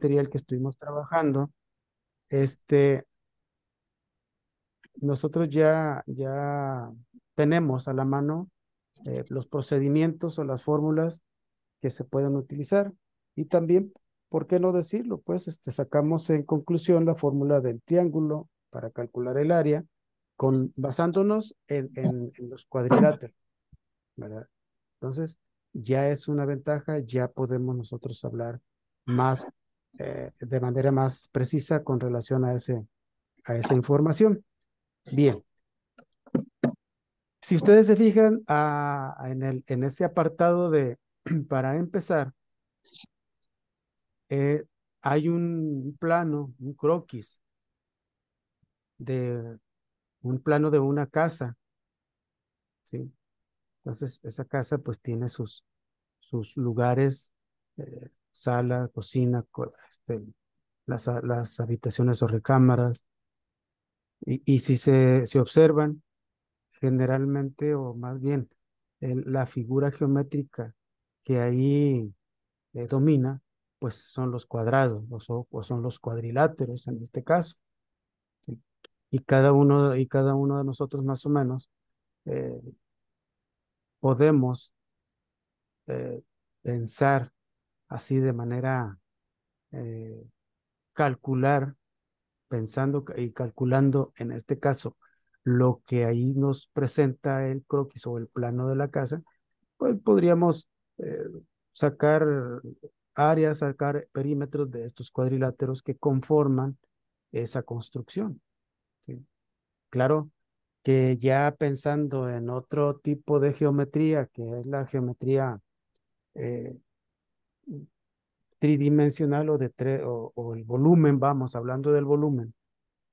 material que estuvimos trabajando, nosotros ya tenemos a la mano los procedimientos o las fórmulas que se pueden utilizar. Y también, ¿por qué no decirlo? Pues sacamos en conclusión la fórmula del triángulo para calcular el área basándonos en los cuadriláteros, ¿verdad? Entonces, ya es una ventaja, ya podemos nosotros hablar más, de manera más precisa con relación a esa información. Bien, si ustedes se fijan en este apartado para empezar, eh, hay un plano, un croquis, de un plano de una casa, ¿sí? Entonces, esa casa pues tiene sus lugares, sala, cocina, las habitaciones o recámaras, y si se observan, generalmente, o más bien, la figura geométrica que ahí domina, pues son los cuadrados, o son los cuadriláteros en este caso, ¿sí? Y cada uno de nosotros más o menos eh, podemos eh, pensar así de manera eh, calcular, pensando y calculando en este caso lo que ahí nos presenta el croquis o el plano de la casa, pues podríamos eh, sacar áreas, sacar perímetros de estos cuadriláteros que conforman esa construcción, ¿sí? Claro que ya pensando en otro tipo de geometría, que es la geometría eh, tridimensional o el volumen, vamos, hablando del volumen,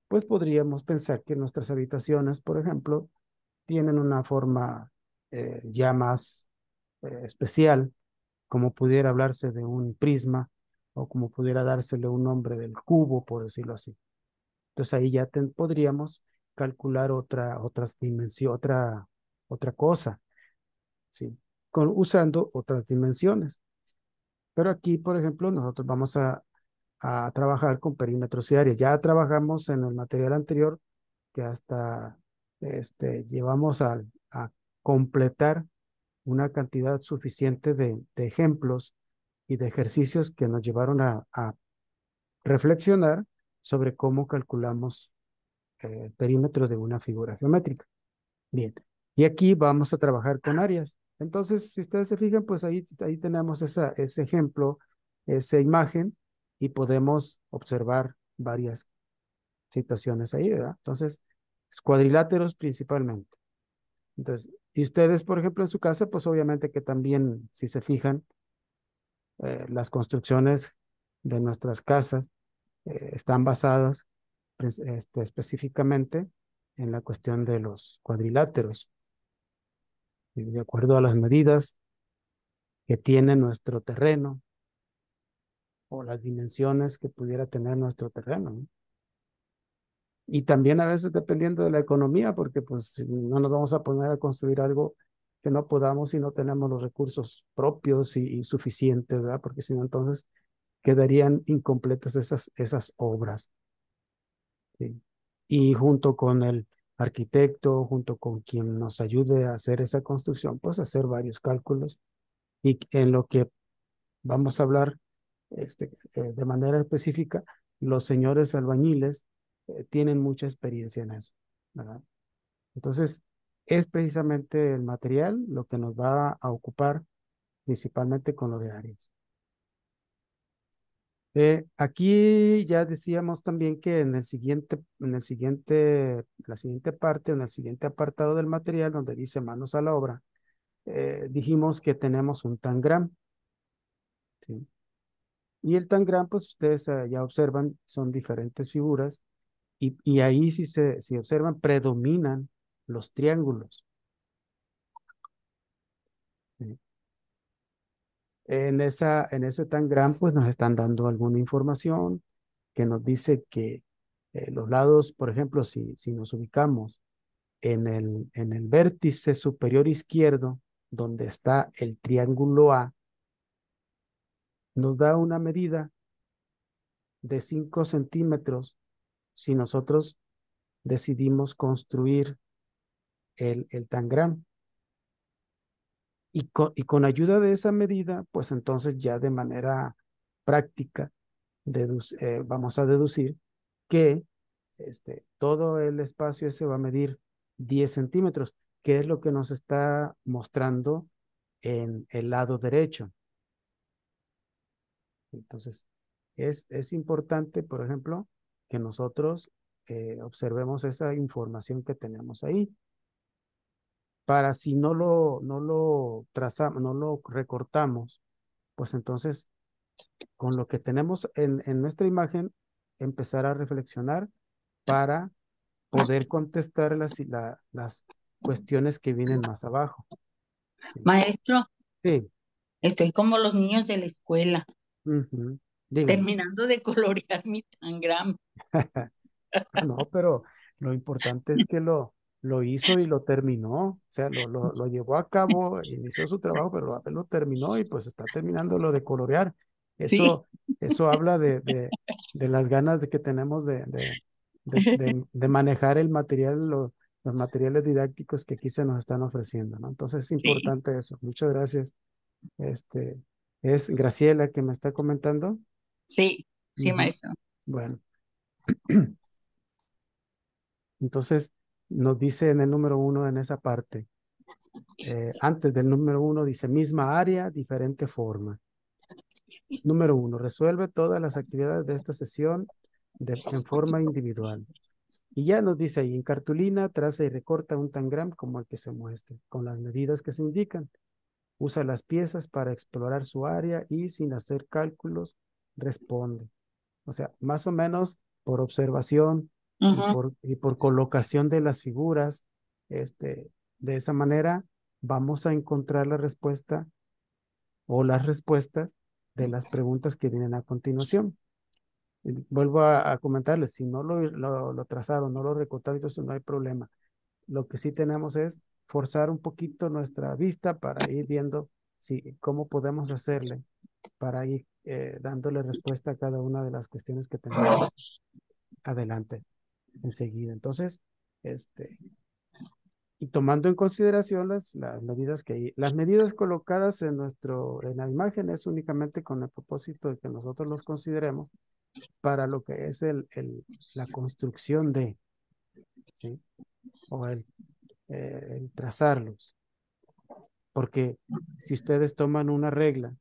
pues podríamos pensar que nuestras habitaciones, por ejemplo, tienen una forma ya más especial, como pudiera hablarse de un prisma o como pudiera dársele un nombre del cubo, por decirlo así. Entonces ahí ya podríamos calcular otras dimensiones, otra cosa, ¿sí? Usando otras dimensiones. Pero aquí, por ejemplo, nosotros vamos a trabajar con perímetros y áreas. Ya trabajamos en el material anterior que hasta llevamos a completar una cantidad suficiente de ejemplos y de ejercicios que nos llevaron a reflexionar sobre cómo calculamos el perímetro de una figura geométrica. Bien, y aquí vamos a trabajar con áreas. Entonces, si ustedes se fijan, pues ahí tenemos ese ejemplo, esa imagen, y podemos observar varias situaciones ahí, ¿verdad? Entonces, cuadriláteros principalmente. Entonces, y ustedes, por ejemplo, en su casa, pues obviamente que también, si se fijan, las construcciones de nuestras casas están basadas específicamente en la cuestión de los cuadriláteros, y de acuerdo a las medidas que tiene nuestro terreno o las dimensiones que pudiera tener nuestro terreno, ¿no? Y también a veces dependiendo de la economía, porque pues si no nos vamos a poner a construir algo que no podamos si no tenemos los recursos propios y suficientes, ¿verdad? Porque si no, entonces quedarían incompletas esas obras, ¿sí? Y junto con el arquitecto, junto con quien nos ayude a hacer esa construcción, pues hacer varios cálculos y en lo que vamos a hablar de manera específica, los señores albañiles tienen mucha experiencia en eso, ¿verdad? Entonces, es precisamente el material lo que nos va a ocupar principalmente con lo de áreas. Aquí ya decíamos también que la siguiente parte, en el siguiente apartado del material donde dice manos a la obra, dijimos que tenemos un tangram, ¿sí? Y el tangram, pues ustedes ya observan, son diferentes figuras y ahí si observan, predominan los triángulos, ¿sí? En ese tangram, pues nos están dando alguna información que nos dice que los lados, por ejemplo, si nos ubicamos en el vértice superior izquierdo, donde está el triángulo A, nos da una medida de 5 centímetros si nosotros decidimos construir el tangram. Y con ayuda de esa medida, pues entonces ya de manera práctica vamos a deducir que todo el espacio ese va a medir 10 centímetros, que es lo que nos está mostrando en el lado derecho. Entonces, es importante, por ejemplo, que nosotros observemos esa información que tenemos ahí, para si no lo trazamos, no lo recortamos, pues entonces con lo que tenemos en nuestra imagen, empezar a reflexionar para poder contestar las cuestiones que vienen más abajo. Sí, Maestro, sí. estoy como los niños de la escuela, Ujú. Dígame. terminando de colorear mi tangram. Ah, no, pero lo importante es que lo hizo y lo terminó. O sea, lo llevó a cabo, inició su trabajo, pero lo terminó y pues está terminando lo de colorear. Sí, Eso habla de las ganas de que tenemos de manejar el material, los materiales didácticos que aquí se nos están ofreciendo, ¿no? Entonces es sí, importante eso. Muchas gracias. Este, es Graciela que me está comentando. sí, sí, Ujú. maestro. Bueno. Entonces, nos dice en el número 1 en esa parte, antes del número 1 dice misma área, diferente forma. Número 1, resuelve todas las actividades de esta sesión en forma individual. Y ya nos dice ahí, en cartulina, traza y recorta un tangram como el que se muestre, con las medidas que se indican. Usa las piezas para explorar su área y sin hacer cálculos, responde. O sea, más o menos por observación Ujú, y por colocación de las figuras, de esa manera vamos a encontrar la respuesta o las respuestas de las preguntas que vienen a continuación. Y vuelvo a comentarles, si no lo trazaron, no lo recortaron, entonces no hay problema. Lo que sí tenemos es forzar un poquito nuestra vista para ir viendo cómo podemos hacerle para ir dándole respuesta a cada una de las cuestiones que tenemos adelante enseguida. Entonces, este, y tomando en consideración las medidas las medidas colocadas en la imagen es únicamente con el propósito de que nosotros los consideremos para lo que es la construcción ¿sí? O el trazarlos. Porque si ustedes toman una regla,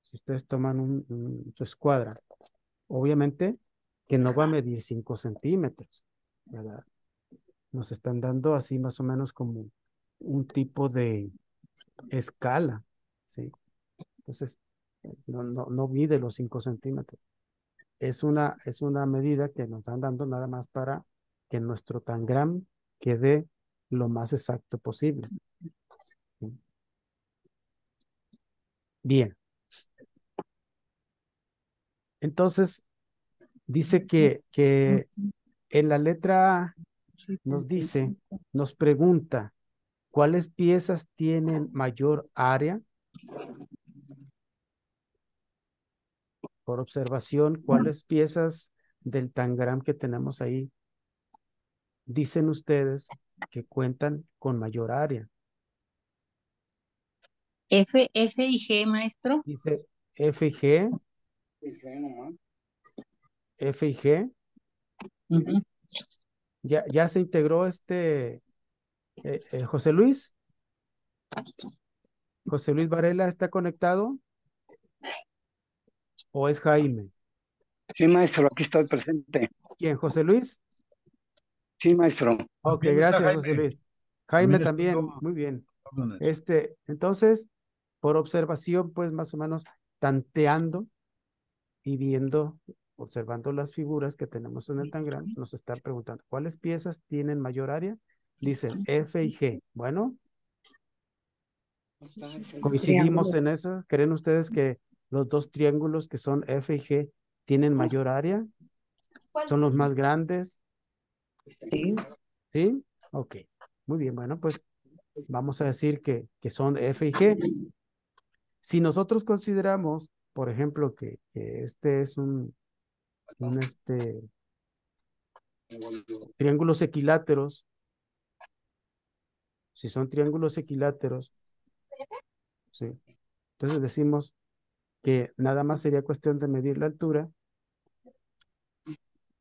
si ustedes toman su escuadra, obviamente que no va a medir 5 centímetros, ¿verdad? Nos están dando así más o menos como un tipo de escala, ¿sí? Entonces, no mide los 5 centímetros. Es una medida que nos están dando nada más para que nuestro tangram quede lo más exacto posible. ¿Sí? Bien, entonces dice que en la letra A nos dice, nos pregunta, ¿cuáles piezas tienen mayor área? Por observación, ¿cuáles piezas del tangram que tenemos ahí dicen ustedes que cuentan con mayor área? F y G, maestro. Dice F y G, F y G. Ujú. Ya se integró José Luis. José Luis Varela está conectado o es Jaime. Sí, maestro, aquí estoy presente. ¿Quién? José Luis. Sí, maestro. Ok, También está gracias, José Jaime. Luis. Jaime También está también, muy bien. órdenes. Entonces, por observación, pues más o menos tanteando y viendo, observando las figuras que tenemos en el tangram, nos están preguntando, ¿cuáles piezas tienen mayor área? Dicen F y G. Bueno, coincidimos Triángulo. en eso. ¿Creen ustedes que los dos triángulos que son F y G tienen mayor área? ¿Son los más grandes? Sí. ¿Sí? Ok. Muy bien, bueno, pues vamos a decir que son F y G. Si nosotros consideramos, por ejemplo, que este es un triángulos equiláteros, si son triángulos equiláteros, ¿sí? Entonces decimos que nada más sería cuestión de medir la altura,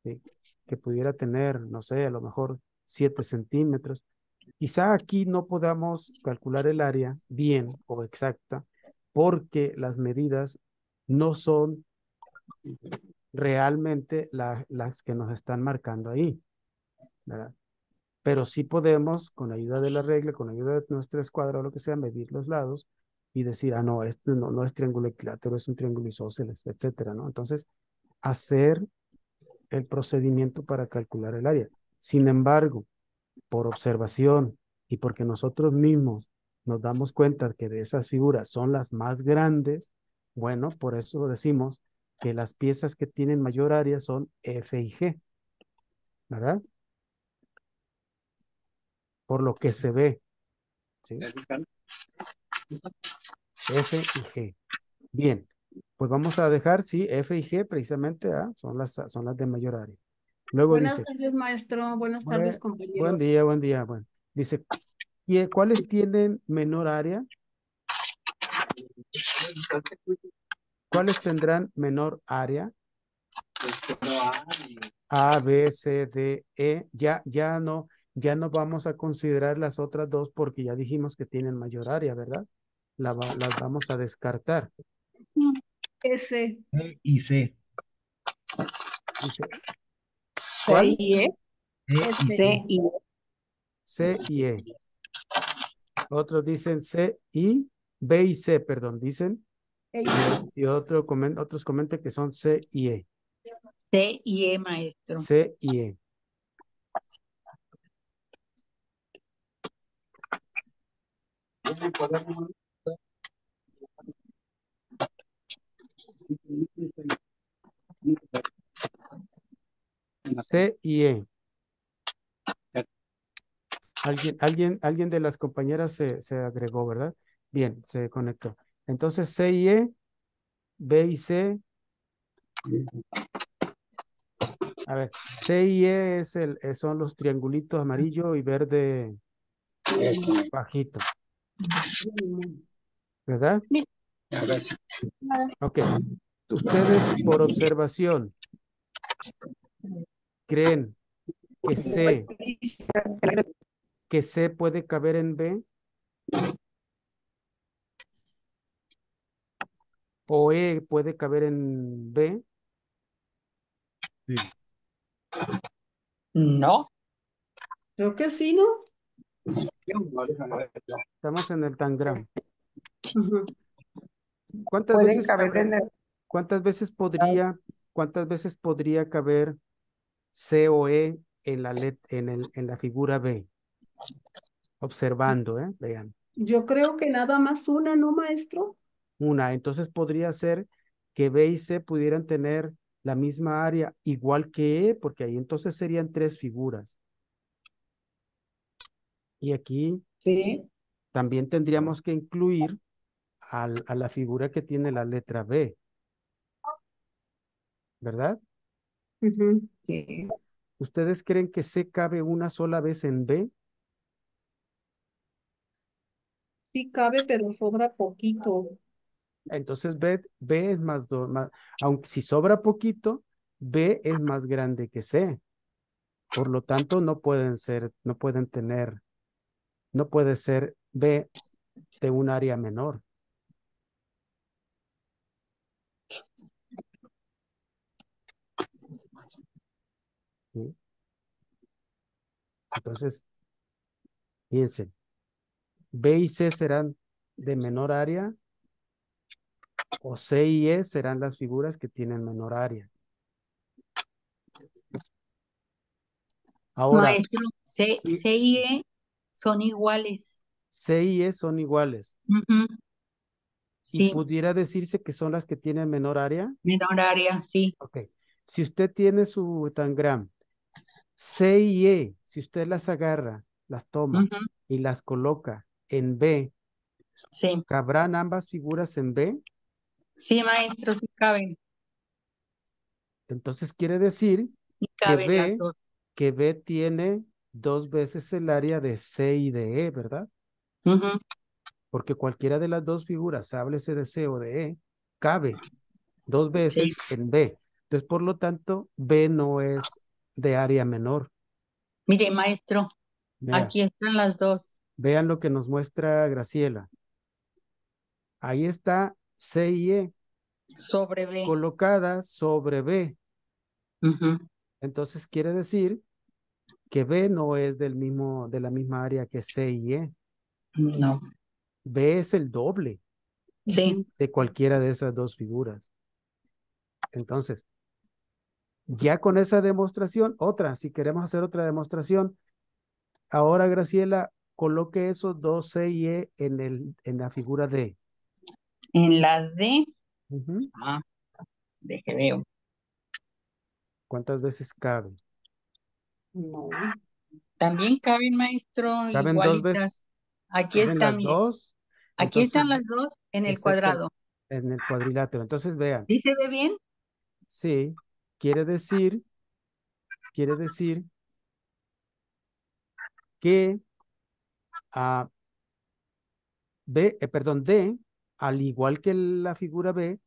¿sí? Que pudiera tener, no sé, a lo mejor 7 centímetros. Quizá aquí no podamos calcular el área bien o exacta, porque las medidas no son realmente las que nos están marcando ahí, ¿verdad? Pero sí podemos, con ayuda de la regla, con ayuda de nuestra escuadra o lo que sea, medir los lados y decir, ah, no, este no es triángulo equilátero, es un triángulo isósceles, etcétera, ¿no? Entonces, hacer el procedimiento para calcular el área. Sin embargo, por observación y porque nosotros mismos nos damos cuenta que de esas figuras son las más grandes, bueno, por eso decimos que las piezas que tienen mayor área son F y G, ¿verdad? Por lo que se ve, ¿sí? F y G. Bien, pues vamos a dejar, sí, F y G precisamente son las de mayor área. Luego Buenas dice, tardes, maestro. Buenas tardes, buen compañeros. día, buen día. Bueno, dice, ¿cuáles tienen menor área? ¿Cuáles tendrán menor área? A, B, C, D, E. Ya no vamos a considerar las otras dos porque ya dijimos que tienen mayor área, ¿verdad? Las vamos a descartar. S, E y C. Dice, C ¿cuál? y E. E y S, C. C y E. C y E. Otros dicen C y B y C, perdón, dicen. E, Y otros comentan que son C y E. C y E, maestro. C y E. C y E. Alguien de las compañeras se agregó, ¿verdad? Bien, se conectó. Entonces C y E, B y C. A ver, C y E son los triangulitos amarillo y verde bajito, ¿verdad? Ok. Ustedes por observación creen que C puede caber en B o E puede caber en B. Sí. No. creo que sí, ¿no? Estamos en el tangram. Ujú. ¿Cuántas Pueden veces caber en el... cuántas veces podría caber C o E en en la figura B? Observando, vean. Yo creo que nada más una, ¿no, maestro? Entonces podría ser que B y C pudieran tener la misma área igual que E, porque ahí entonces serían 3 figuras. Y aquí Sí. también tendríamos que incluir a la figura que tiene la letra B, ¿verdad? Ujú. Sí. ¿Ustedes creen que C cabe una sola vez en B? Sí cabe, pero sobra poquito. Entonces B es aunque si sobra poquito, B es más grande que C. Por lo tanto, no puede ser B de un área menor. ¿Sí? Entonces, fíjense, B y C serán de menor área o C y E serán las figuras que tienen menor área. Ahora, Maestro, C y- y E son iguales. C y E son iguales Ujú. y Sí, pudiera decirse que son las que tienen menor área. menor área, sí. Ok. Si usted tiene su tangram C y E, si usted las agarra, las toma Ujú. y las coloca en B, Sí. ¿cabrán ambas figuras en B? Sí, maestro, sí caben. Entonces quiere decir Y que caben las B, dos. que B tiene 2 veces el área de C y de E, ¿verdad? Ujú. Porque cualquiera de las dos figuras, háblese de C o de E, cabe 2 Sí. veces en B. Entonces, por lo tanto, B no es de área menor. Mire, maestro, Vea, aquí están las dos. vean lo que nos muestra Graciela. Ahí está C y E Sobre B. colocadas sobre B. Ujú. Entonces, quiere decir que B no es de la misma área que C y E. No. B es el doble Sí. de cualquiera de esas dos figuras. Entonces, ya con esa demostración, si queremos hacer otra demostración, ahora Graciela, coloque esos dos C y E en la figura D. En la D. Ujú. Ah, deje veo. ¿Cuántas veces cabe? No. También caben, maestro, ¿Caben 2 igualitas. veces? Aquí ¿Caben están, las mire. dos? Aquí Entonces, están las dos en el excepto cuadrado. en el cuadrilátero. Entonces, vean, ¿Sí se ve bien? sí, quiere decir que a D, al igual que la figura B,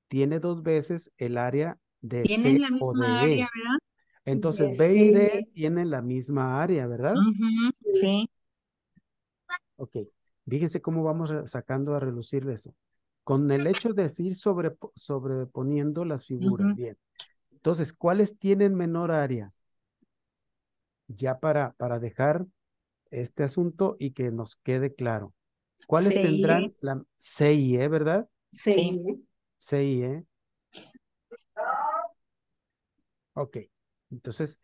tiene 2 veces el área de Tienen C la o misma de área, E. ¿verdad? Entonces, De B C y y D E. tienen la misma área, ¿verdad? Ujú, sí. Ok. Fíjense cómo vamos sacando a relucir eso. Con el hecho de ir sobreponiendo las figuras. Ujú. Bien. Entonces, ¿cuáles tienen menor área? Ya para dejar este asunto y que nos quede claro. ¿Cuáles C y E. tendrán la C y E, verdad? C Sí. y E. C y E. Ok. Entonces,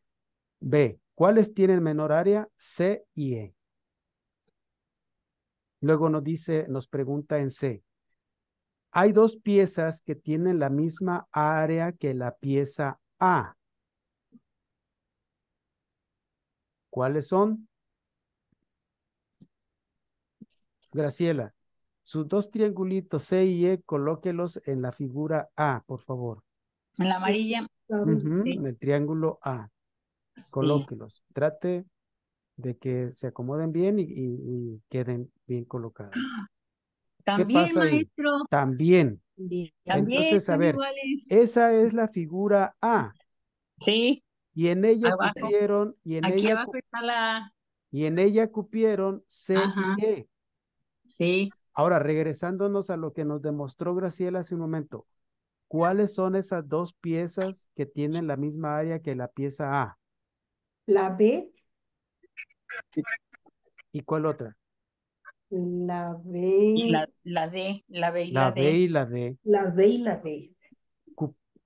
B. ¿Cuáles tienen menor área? C y E. Luego nos pregunta en C. Hay dos piezas que tienen la misma área que la pieza A. ¿Cuáles son? Graciela, sus dos triangulitos C y E, colóquelos en la figura A, por favor. En la amarilla. Claro. Ujú, Sí. en el triángulo A. Sí. Colóquelos. Trate de que se acomoden bien y queden bien colocados. ¿Qué También, pasa ahí? maestro. También. Bien. También Entonces, a son ver, iguales. esa es la figura A. Sí. Y en ella Abajo. cupieron, Aquí abajo está la A. y en ella cupieron C y Ajá. E. Sí. Ahora, regresándonos a lo que nos demostró Graciela hace un momento, ¿cuáles son esas dos piezas que tienen la misma área que la pieza A? La B. ¿Y cuál otra? La Y B. la D. La B y La la B D. y la D. La B y la D.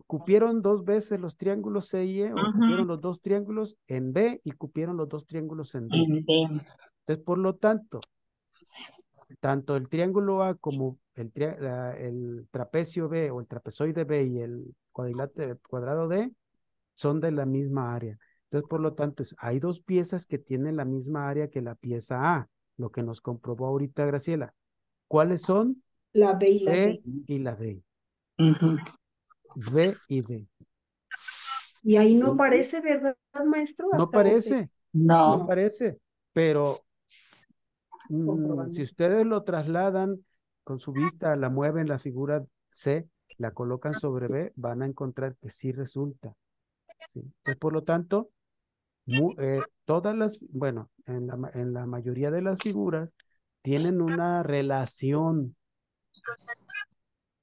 Cupieron 2 veces los triángulos C y E, o Ujú. cupieron los dos triángulos en B y cupieron los dos triángulos en D. En D. Entonces, por lo tanto, tanto el triángulo A como el trapecio B o el trapezoide B y el cuadrado D son de la misma área. Entonces, por lo tanto, hay dos piezas que tienen la misma área que la pieza A, lo que nos comprobó ahorita Graciela. ¿Cuáles son? La B y la B D. y la D. Ujú. B y D. Y ahí no parece, ¿verdad, maestro? No Hasta ese. parece, no No. No, parece, pero si comprobando. ustedes lo trasladan con su vista, la mueven la figura C, la colocan sobre B, van a encontrar que sí resulta. ¿Sí? Entonces, por lo tanto, bueno, en la mayoría de las figuras tienen una relación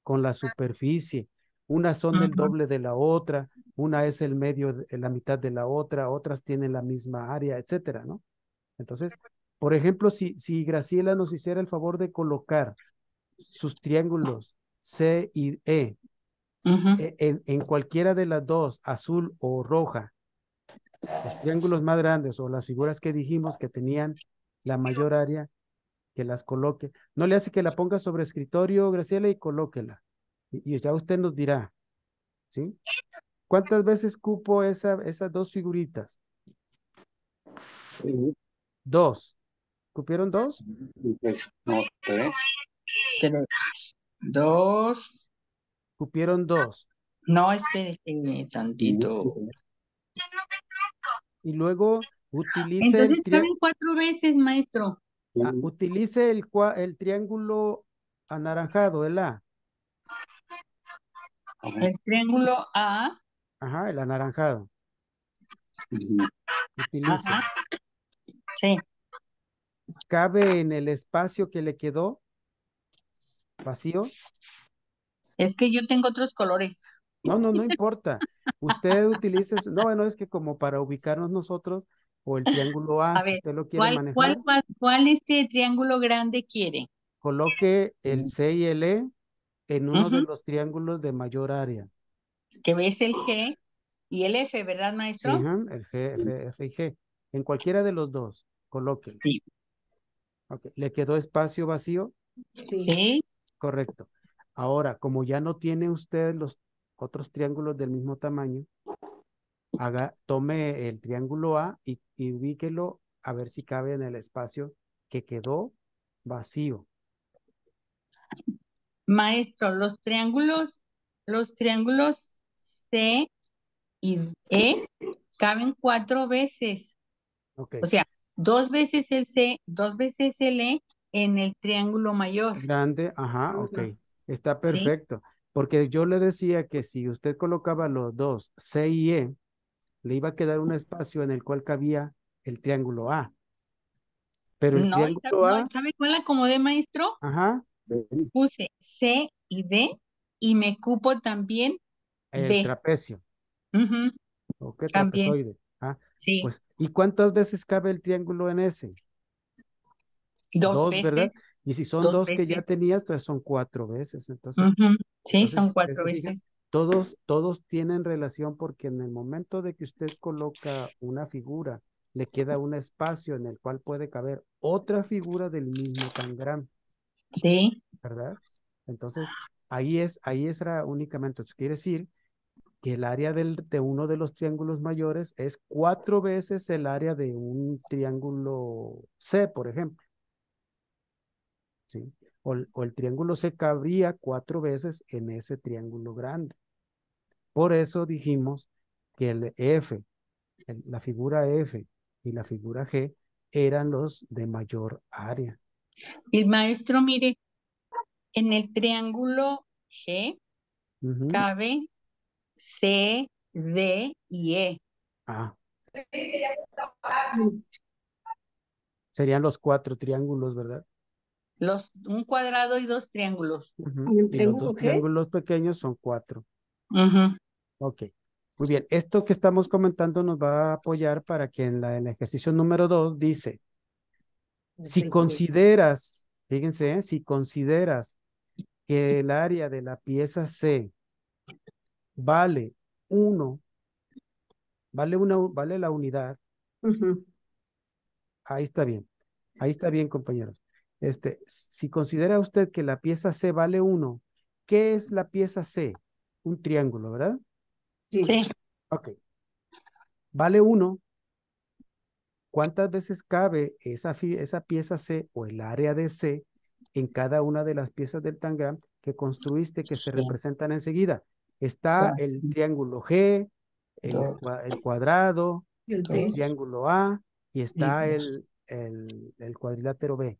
con la superficie. Unas son del Ujú. doble de la otra, una es el medio, la mitad de la otra, otras tienen la misma área, etcétera, ¿no? Entonces, por ejemplo, si Graciela nos hiciera el favor de colocar sus triángulos C y E Ujú. en cualquiera de las dos, azul o roja, los triángulos más grandes o las figuras que dijimos que tenían la mayor área, que las coloque. No le hace que la ponga sobre escritorio, Graciela, y colóquela. Y ya usted nos dirá, ¿sí? ¿Cuántas veces cupo esas dos figuritas? Sí, Dos. ¿Cupieron dos? pues, no, tres. Tres. Dos. Cupieron dos. No, espere tantito. Y luego utilice Entonces caben 4 veces, maestro. utilice el triángulo anaranjado, ¿verdad? El triángulo A, Ajá, el anaranjado. Utilice. ajá, sí. ¿Cabe en el espacio que le quedó vacío? Es que yo tengo otros colores. No, no, no importa. Usted utilice, no, bueno, es que como para ubicarnos nosotros, o el triángulo A, A si ver, usted lo quiere ¿cuál, manejar, este triángulo grande quiere? coloque el C y el E en uno de Ujú, los triángulos de mayor área. que ves el G y el F, ¿verdad, Sí, maestro? ajá, el G, F y G. En cualquiera de los dos, colóquelo. Sí. Ok, ¿le quedó espacio vacío? Sí. Sí, Correcto. Ahora, como ya no tiene usted los otros triángulos del mismo tamaño, tome el triángulo A y ubíquelo a ver si cabe en el espacio que quedó vacío. maestro, los triángulos C y E caben 4 veces. Ok, O sea, 2 veces el C, 2 veces el E en el triángulo mayor. grande, ajá, ok. Ujú. Está ¿Sí? perfecto. Porque yo le decía que si usted colocaba los dos, C y E, le iba a quedar un espacio en el cual cabía el triángulo A. Pero el No, triángulo no, A, ¿sabe cuál acomodé, maestro? ajá, Puse C y D y me cupo también el B. trapecio. Ujú, ¿O qué también, trapezoide? Ah, sí, pues, ¿y cuántas veces cabe el triángulo en ese? dos Dos, ¿verdad? veces, Y si son dos dos que ya veces. tenías, entonces son 4 veces. Ujú, sí, Entonces, son si usted cuatro se fija, veces. todos tienen relación porque en el momento de que usted coloca una figura, le queda un espacio en el cual puede caber otra figura del mismo tangram, Sí, ¿verdad? Entonces, ahí es únicamente, entonces, quiere decir que el área de uno de los triángulos mayores es 4 veces el área de un triángulo C, por ejemplo, ¿sí? O el triángulo C cabría 4 veces en ese triángulo grande. Por eso dijimos que el F, la figura F y la figura G eran los de mayor área. el maestro, mire, en el triángulo G Ujú. cabe C, D y E. Ah, serían los 4 triángulos, ¿verdad? Un cuadrado y dos triángulos. Ujú. ¿En el Y los triángulo dos G? triángulos pequeños son 4. Ujú, Ok, muy bien. Esto que estamos comentando nos va a apoyar para que en el ejercicio número 2 dice, Es si el G. consideras, fíjense, si consideras que el área de la pieza C vale 1, vale la unidad, Ujú. ahí está bien, compañeros. Si considera usted que la pieza C vale 1, ¿qué es la pieza C? Un triángulo, ¿verdad? Sí. sí, Ok, vale 1. ¿Cuántas veces cabe esa pieza C o el área de C en cada una de las piezas del tangram que construiste que se sí, representan enseguida? Está cuatro, el triángulo G, dos, el cuadrado, Y el el D. dos triángulo A y y está dos. el cuadrilátero B,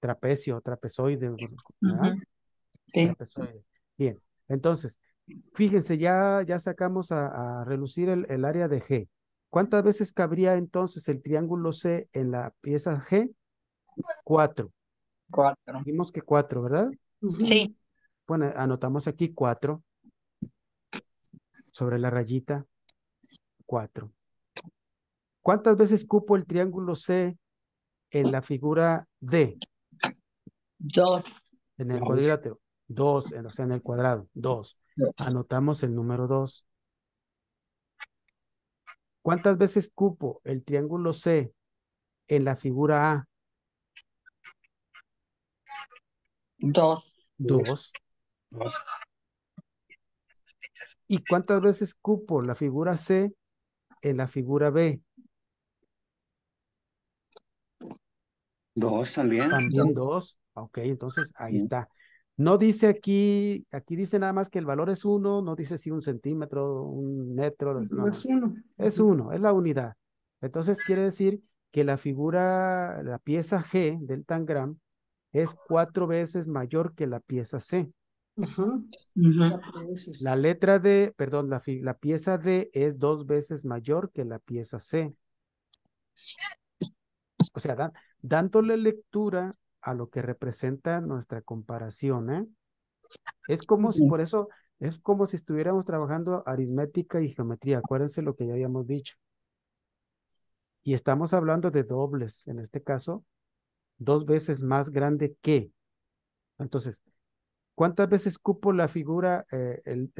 trapecio, trapezoide, ¿verdad? Ujú, sí. Trapezoide. Bien, entonces, fíjense, ya sacamos a relucir el área de G. ¿Cuántas veces cabría entonces el triángulo C en la pieza G? 4. Cuatro. Dijimos que 4, ¿verdad? Sí, Ujú. Bueno, anotamos aquí 4 sobre la rayita, 4. ¿Cuántas veces cupo el triángulo C en la figura D, dos. en el cuadrilátero? 2, o sea, en el cuadrado, 2. Anotamos el número 2. ¿Cuántas veces cupo el triángulo C en la figura A? Dos. 2. ¿Y cuántas veces cupo la figura C en la figura B? Dos también. También 2. Ok, entonces ahí está. No dice aquí dice nada más que el valor es 1, no dice si 1 centímetro, 1 metro, no, No es no, uno. es 1, es la unidad. Entonces quiere decir que la figura, la pieza G del tangram es 4 veces mayor que la pieza C. Ajá. Ujú. 4 veces. La letra D, perdón, la pieza D es 2 veces mayor que la pieza C. O sea, dándole lectura a lo que representa nuestra comparación, ¿eh? Es como si, Sí. por eso, es como si estuviéramos trabajando aritmética y geometría. Acuérdense lo que ya habíamos dicho. Y estamos hablando de dobles, en este caso, 2 veces más grande que. Entonces, ¿cuántas veces cupo la figura,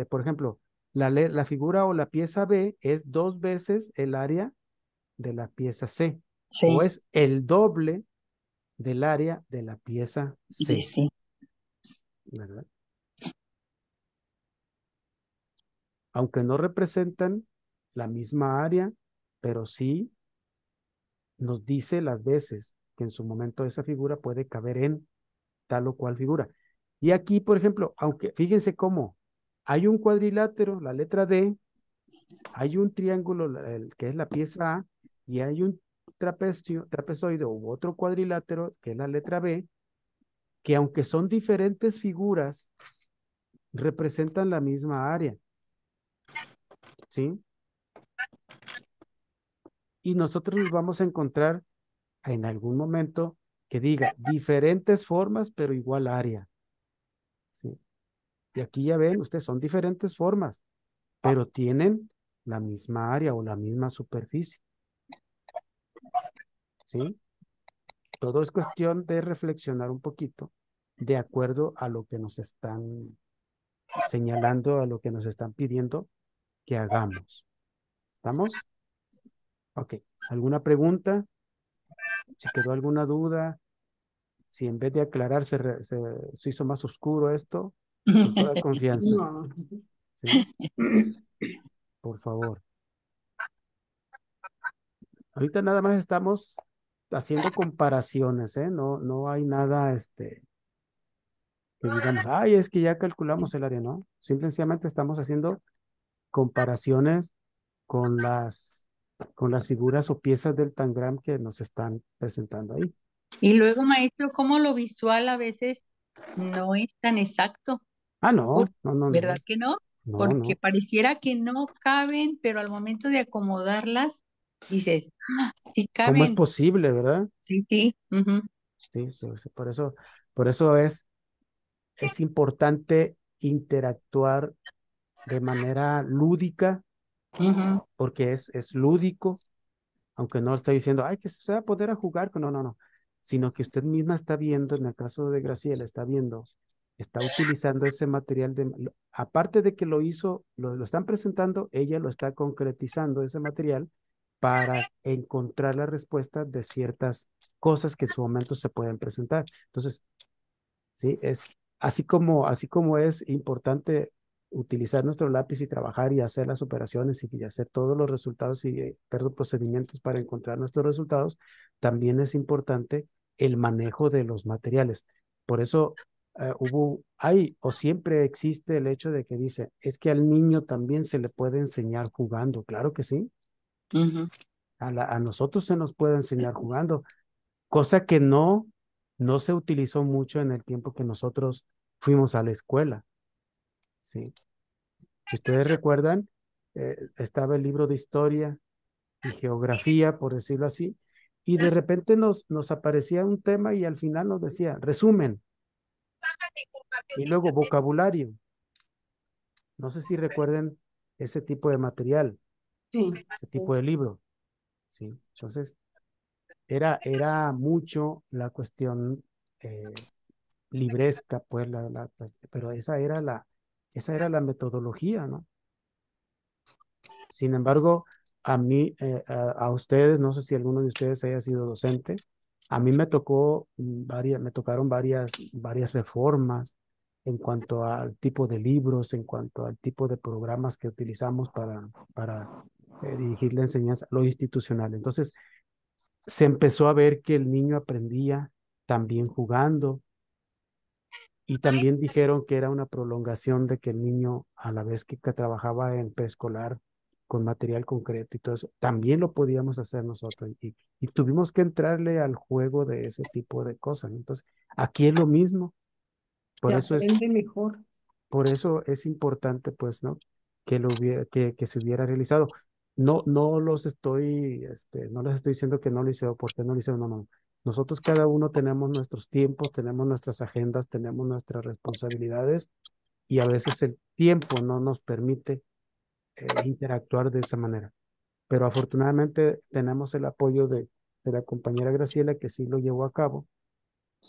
por ejemplo, la figura o la pieza B es 2 veces el área de la pieza C, o Sí, es el doble del área de la pieza C, sí. ¿verdad? Aunque no representan la misma área, pero sí nos dice las veces que en su momento esa figura puede caber en tal o cual figura. Y aquí, por ejemplo, aunque fíjense cómo hay un cuadrilátero, la letra D, hay un triángulo, que es la pieza A, y hay un trapezoide u otro cuadrilátero, que es la letra B, que aunque son diferentes figuras, representan la misma área, ¿sí? Y nosotros nos vamos a encontrar en algún momento que diga diferentes formas, pero igual área, ¿sí? Y aquí ya ven, ustedes son diferentes formas, pero tienen la misma área o la misma superficie, ¿sí? Todo es cuestión de reflexionar un poquito de acuerdo a lo que nos están señalando, a lo que nos están pidiendo que hagamos. ¿Estamos? Ok. ¿Alguna pregunta? Si quedó alguna duda, si en vez de aclarar se hizo más oscuro esto, con toda confianza, No. ¿sí? Por favor. Ahorita nada más estamos haciendo comparaciones, ¿eh? No, no hay nada, que digamos, ay, es que ya calculamos el área, ¿no? Simplemente estamos haciendo comparaciones con con las figuras o piezas del tangram que nos están presentando ahí. Y luego, maestro, cómo lo visual a veces no es tan exacto, Ah, Por- no, no, no, ¿verdad no, que no? no, Porque no. pareciera que no caben, pero al momento de acomodarlas, dices, "Ah, sí ¿Cómo es caben, posible, verdad? sí, sí, ujú, Sí, sí, sí, por eso es importante interactuar de manera lúdica, ujú, porque es lúdico, aunque no está diciendo, ay, que se va a poder a jugar, no, no, no, sino que usted misma está viendo, en el caso de Graciela, está viendo, está utilizando ese material, aparte de que lo hizo, lo están presentando, ella lo está concretizando, ese material, para encontrar la respuesta de ciertas cosas que en su momento se pueden presentar. Entonces, ¿sí? Es así como es importante utilizar nuestro lápiz y trabajar y hacer las operaciones y hacer todos los resultados y perdón, procedimientos para encontrar nuestros resultados, también es importante el manejo de los materiales. Por eso hay o siempre existe el hecho de que dice, es que al niño también se le puede enseñar jugando. Claro que sí. ujú. A nosotros se nos puede enseñar jugando, cosa que no se utilizó mucho en el tiempo que nosotros fuimos a la escuela, ¿sí? Si ustedes recuerdan, estaba el libro de historia y geografía, por decirlo así, y de repente nos aparecía un tema y al final nos decía resumen y luego vocabulario. No sé si recuerden ese tipo de material, Sí. ese tipo de libro, ¿sí? Entonces, era mucho la cuestión libresca, pues, pero esa era la metodología, ¿no? Sin embargo, a mí, a ustedes, no sé si alguno de ustedes haya sido docente, a mí me tocó me tocaron varias reformas en cuanto al tipo de libros, en cuanto al tipo de programas que utilizamos para dirigir la enseñanza, lo institucional. Entonces, se empezó a ver que el niño aprendía también jugando, Y también dijeron que era una prolongación de que el niño, a la vez que trabajaba en preescolar con material concreto y todo eso, también lo podíamos hacer nosotros. Y tuvimos que entrarle al juego de ese tipo de cosas, ¿no? Entonces, aquí es lo mismo. Se Por eso es, aprende mejor. por eso es importante, pues, ¿no? Que se hubiera realizado. No, no les estoy diciendo que no lo hicieron, porque no lo hicieron, no, no. Nosotros cada uno tenemos nuestros tiempos, tenemos nuestras agendas, tenemos nuestras responsabilidades y a veces el tiempo no nos permite interactuar de esa manera. Pero afortunadamente tenemos el apoyo de la compañera Graciela que sí lo llevó a cabo,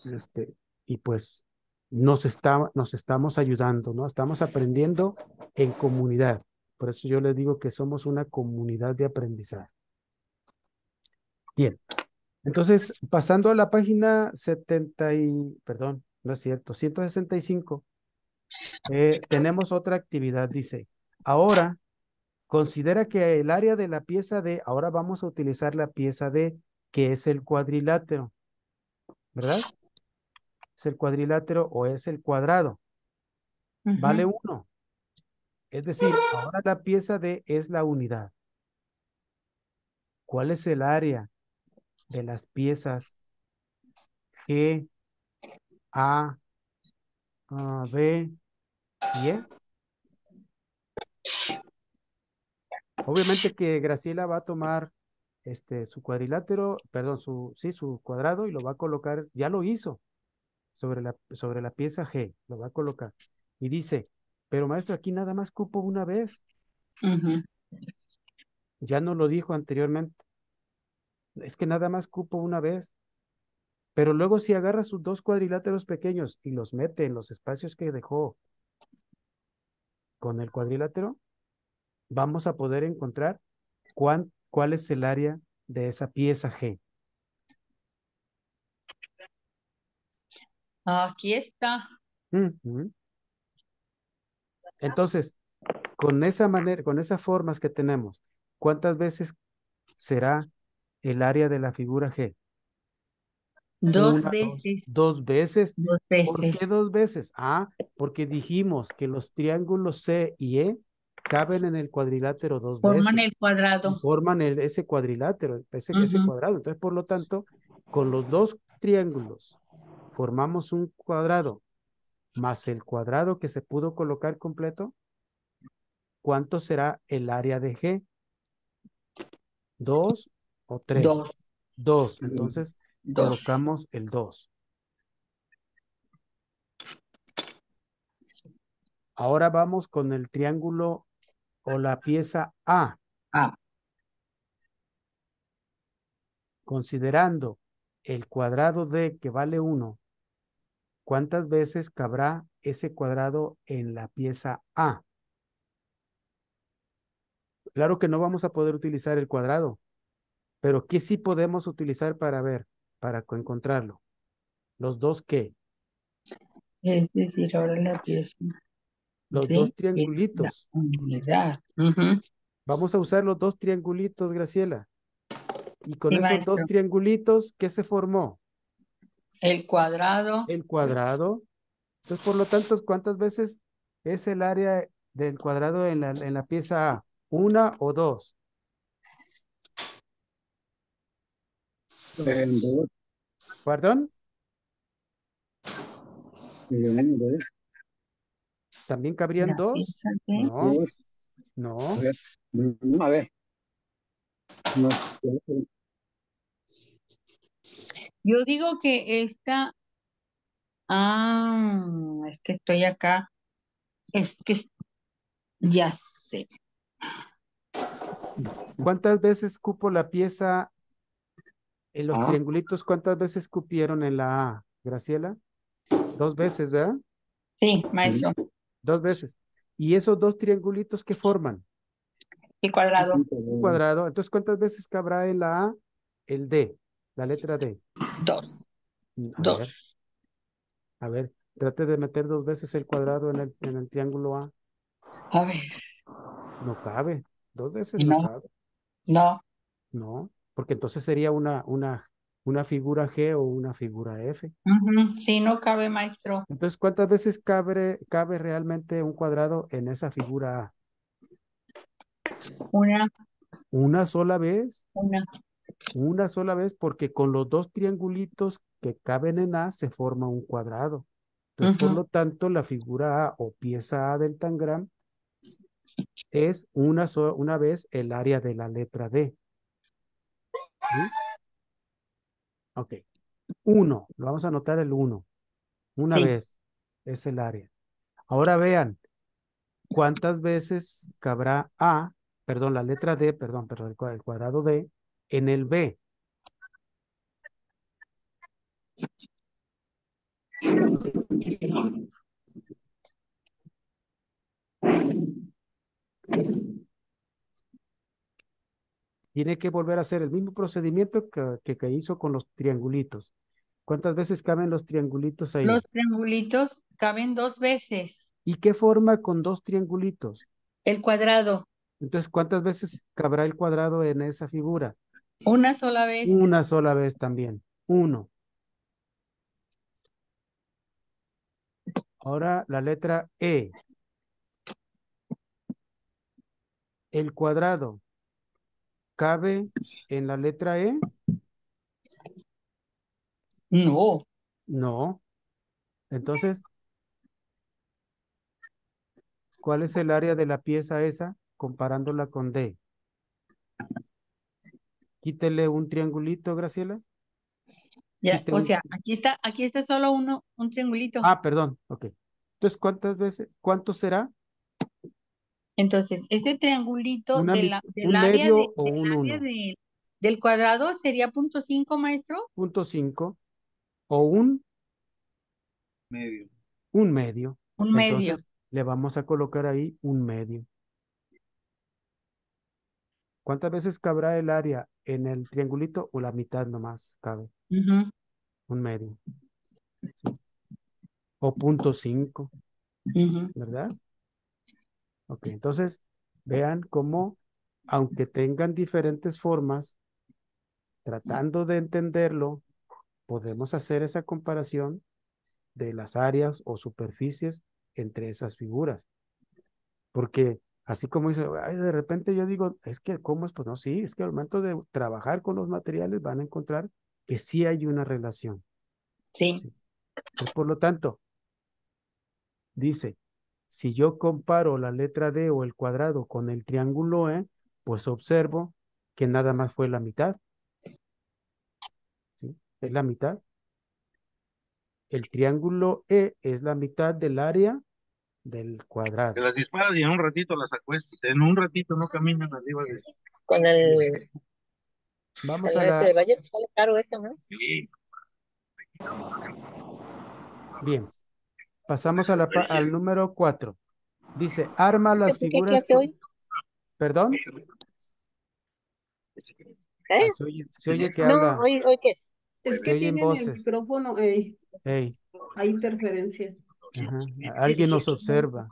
este, y pues nos estamos ayudando, ¿no? Estamos aprendiendo en comunidad. Por eso yo les digo que somos una comunidad de aprendizaje. Bien, entonces pasando a la página 70 y, perdón, no es cierto, 165, tenemos otra actividad, dice, ahora considera que el área de la pieza D, ahora vamos a utilizar la pieza D, que es el cuadrilátero, ¿verdad? ¿Es el cuadrilátero o es el cuadrado? Vale Ujú. 1. Es decir, ahora la pieza D es la unidad. ¿Cuál es el área de las piezas G, A, B y E? Obviamente que Graciela va a tomar su cuadrilátero, perdón, sí, su cuadrado y lo va a colocar, ya lo hizo, sobre la pieza G, lo va a colocar. Y dice, pero maestro, aquí nada más cupo una vez. Ujú. Ya no lo dijo anteriormente. Es que nada más cupo una vez. Pero luego si agarra sus dos cuadriláteros pequeños y los mete en los espacios que dejó con el cuadrilátero, vamos a poder encontrar cuál es el área de esa pieza G. Aquí está. Ujú. Entonces, con esa manera, con esas formas que tenemos, ¿cuántas veces será el área de la figura G? Dos Una, veces. dos veces. Dos ¿Por qué veces. dos veces? Ah, porque dijimos que los triángulos C y E caben en el cuadrilátero dos Forman veces el cuadrado. y forman ese cuadrilátero, ese Ujú. cuadrado. Entonces, por lo tanto, con los dos triángulos formamos un cuadrado más el cuadrado que se pudo colocar completo. ¿Cuánto será el área de G? ¿Dos o tres? Dos. Dos. Entonces, Dos. colocamos el dos. Ahora vamos con el triángulo o la pieza A, Ah, considerando el cuadrado de que vale 1, ¿cuántas veces cabrá ese cuadrado en la pieza A? Claro que no vamos a poder utilizar el cuadrado, pero ¿qué sí podemos utilizar para ver, para encontrarlo? Los dos qué, es decir, ahora la pieza los D dos es la triangulitos. unidad. Ujú. Vamos a usar los dos triangulitos, Graciela. Y con Sí, esos dos maestro. triangulitos, ¿qué se formó? El cuadrado. El cuadrado. Entonces, por lo tanto, ¿cuántas veces es el área del cuadrado en la pieza A? ¿Una o dos? Dos, ¿Perdón? dos, ¿También cabrían La dos? pieza D. No, dos, a no. ver, a ver, no, Yo digo que esta. Ah, es que estoy acá. Es que ya sé. ¿Cuántas veces cupo la pieza en los ah, triangulitos? ¿Cuántas veces cupieron en la A, Graciela? Dos veces, ¿verdad? Sí, sí, maestro. Dos veces. ¿Y esos dos triangulitos qué forman? El cuadrado. Un cuadrado. Entonces, ¿cuántas veces cabrá en la A el D, la letra D? Dos. A ver, Dos. trate de meter dos veces el cuadrado en el triángulo A. A ver. No cabe. Dos veces no No, cabe. no. No, porque entonces sería una figura G o una figura F. Ujú, sí, no cabe, maestro. Entonces, ¿cuántas veces cabe realmente un cuadrado en esa figura A? Una, Una sola vez, una. una sola vez, porque con los dos triangulitos que caben en A se forma un cuadrado. Entonces, por Ujú. lo tanto, la figura A o pieza A del tangram es una vez el área de la letra D. ¿Sí? Ok. 1, lo vamos a anotar el 1. Una Sí. vez es el área. Ahora vean, ¿cuántas veces cabrá A, perdón, la letra D, perdón, el cuadrado D, en el B? Tiene que volver a hacer el mismo procedimiento que hizo con los triangulitos. ¿Cuántas veces caben los triangulitos ahí? Los triangulitos caben 2 veces. ¿Y qué forma con dos triangulitos? El cuadrado, Entonces, ¿cuántas veces cabrá el cuadrado en esa figura? una sola vez. Una sola vez también. 1. Ahora la letra E. El cuadrado cabe en la letra E. No. No. Entonces, ¿cuál es el área de la pieza esa comparándola con D? Quítele un triangulito, Graciela. Ya, Quite o un... sea, aquí está solo un triangulito. Ah, perdón. Ok. Entonces, ¿cuántas veces? ¿Cuánto será? Entonces, ese triangulito del ¿Un área medio o un área 1? del cuadrado sería 0.5, maestro. Punto 5 o Medio. un medio. Un medio. Entonces, le vamos a colocar ahí un medio. ¿Cuántas veces cabrá el área en el triangulito o la mitad nomás cabe? Ujú, Un medio. ¿Sí? O punto 5, ujú. ¿verdad? Ok, entonces vean cómo, aunque tengan diferentes formas, tratando de entenderlo, podemos hacer esa comparación de las áreas o superficies entre esas figuras. Porque así como dice, "Ay, de repente yo digo, es que, ¿cómo es? Pues no, sí, es que al momento de trabajar con los materiales van a encontrar que sí hay una relación. Sí. ¿Sí? Entonces, por lo tanto, dice, si yo comparo la letra D o el cuadrado con el triángulo E, pues observo que nada más fue la mitad. ¿Sí? Es la mitad. El triángulo E es la mitad del área del cuadrado. Te las disparas y en un ratito las acuestas. En un ratito no caminan arriba de... Con Bien. el, Vamos con a el este la... de Bayer, sale caro ese, ¿no? Sí. Bien, pasamos a al número 4. Dice, arma las ¿Qué figuras clase con... hoy? ¿Perdón? ¿Eh? Ah, se oye que No, habla, hoy ¿qué es? Es se que oyen tienen el voces. micrófono, Hey, hay interferencia. ajá, alguien nos observa,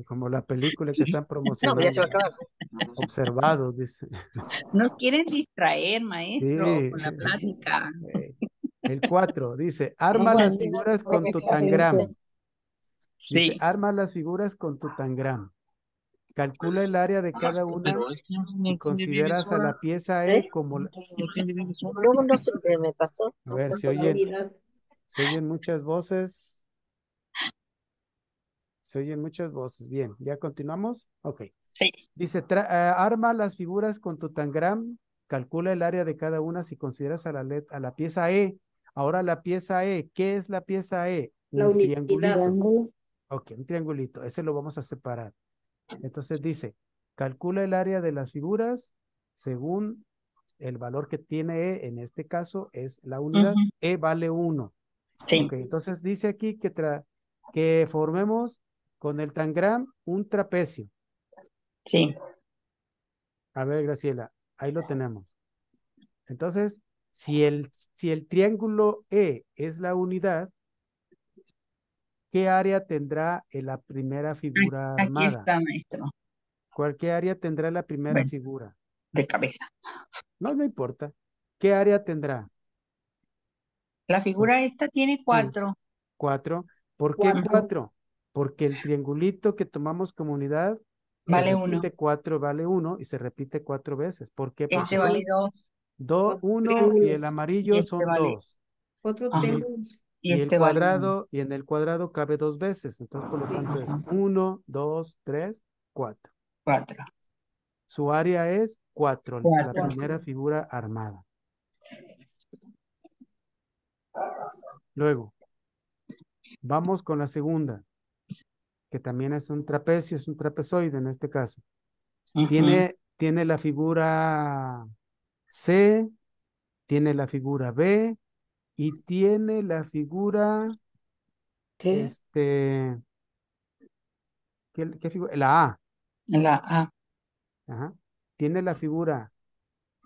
como la película que están No, pues ya se va a promocionando. acabar. Observados, dice. Nos quieren distraer, Sí. maestro, con la plática. El 4 dice, No, arma bueno, las figuras con tu sí. tangram. Dice, Sí. arma las figuras con tu tangram. Calcula el área de cada una Pero es que y ¿quién vive consideras a sola? la pieza ¿Eh? E como... ¿Quién vive sola? No, no sé, me pasó. A No ver, sé. Navidad. se oyen muchas voces. Se oyen muchas voces. Bien, ¿ya continuamos? Ok. Sí. Dice, arma las figuras con tu tangram, calcula el área de cada una si consideras a la pieza E. Ahora la pieza E, ¿qué es la pieza E? La Un unidad. triangulito. Ok, un triangulito. Ese lo vamos a separar. Entonces dice, calcula el área de las figuras según el valor que tiene E, en este caso es la unidad. Ujú, E vale 1. sí. Ok, entonces dice aquí que formemos con el tangram un trapecio. Sí. A ver, Graciela, ahí lo tenemos. Entonces, si el triángulo E es la unidad, ¿qué área tendrá en la primera figura Aquí armada? está, maestro. ¿Cuál qué área tendrá la primera Bueno, figura? de cabeza. No, no importa. ¿Qué área tendrá? La figura esta tiene Sí, 4. 4. ¿Por qué Ujú. 4? Porque el triangulito que tomamos como unidad se Vale 1. repite 4, vale 1 y se repite 4 veces. ¿Por qué? Porque Este vale son 2 Cuatro 1 y el triángulos. y amarillo este son vale, 2. 4 ajá, triángulos. y Y el este vale 1. cuadrado, y en el cuadrado cabe 2 veces. Entonces, por lo Sí. tanto, es Ajá, 1, 2, 3, 4. 4. Su área es 4, la 4. primera 4. figura armada. Luego, vamos con la segunda, que también es un trapecio, es un trapezoide en este caso. Tiene la figura C, tiene la figura B y tiene la figura, ¿Qué? ¿qué figura? La A. La A. Ajá. Tiene la figura,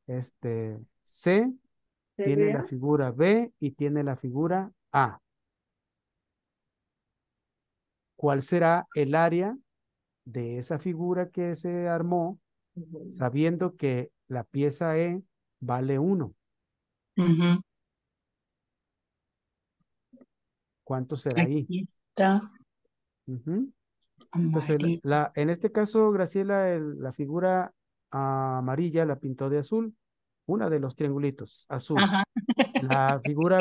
C, ¿Se tiene la vea? figura B y tiene la figura A. ¿Cuál será el área de esa figura que se armó sabiendo que la pieza E vale 1? Ujú. ¿Cuánto será ahí? Aquí está Ujú. Entonces, amarillo. en este caso, Graciela, la figura amarilla la pintó de azul, una de los triangulitos, azul. Ajá. La Tienen figura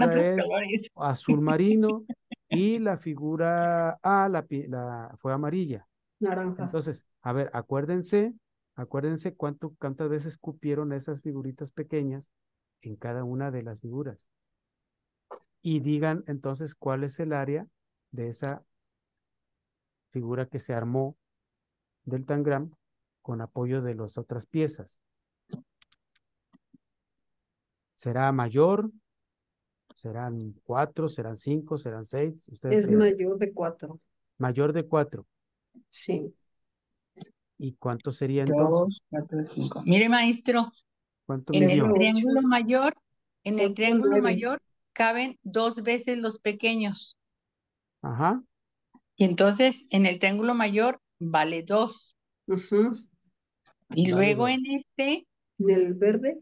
otros es colores. azul marino y la figura A fue amarilla. Naranja. Entonces, a ver, acuérdense cuántas veces cupieron esas figuritas pequeñas en cada una de las figuras. Y digan entonces cuál es el área de esa figura que se armó del tangram con apoyo de las otras piezas. ¿Será mayor? ¿Serán 4? ¿Serán 5? ¿Serán 6? Ustedes Es vean. mayor de 4. Mayor de 4. Sí. ¿Y cuánto sería 2, entonces? 4, 5. Mire, maestro, ¿Cuánto en el midió? 8. triángulo mayor, en el 8, triángulo 9. mayor caben 2 veces los pequeños. Ajá, Y entonces en el triángulo mayor vale 2. Ujú. Y vale luego 2. Del verde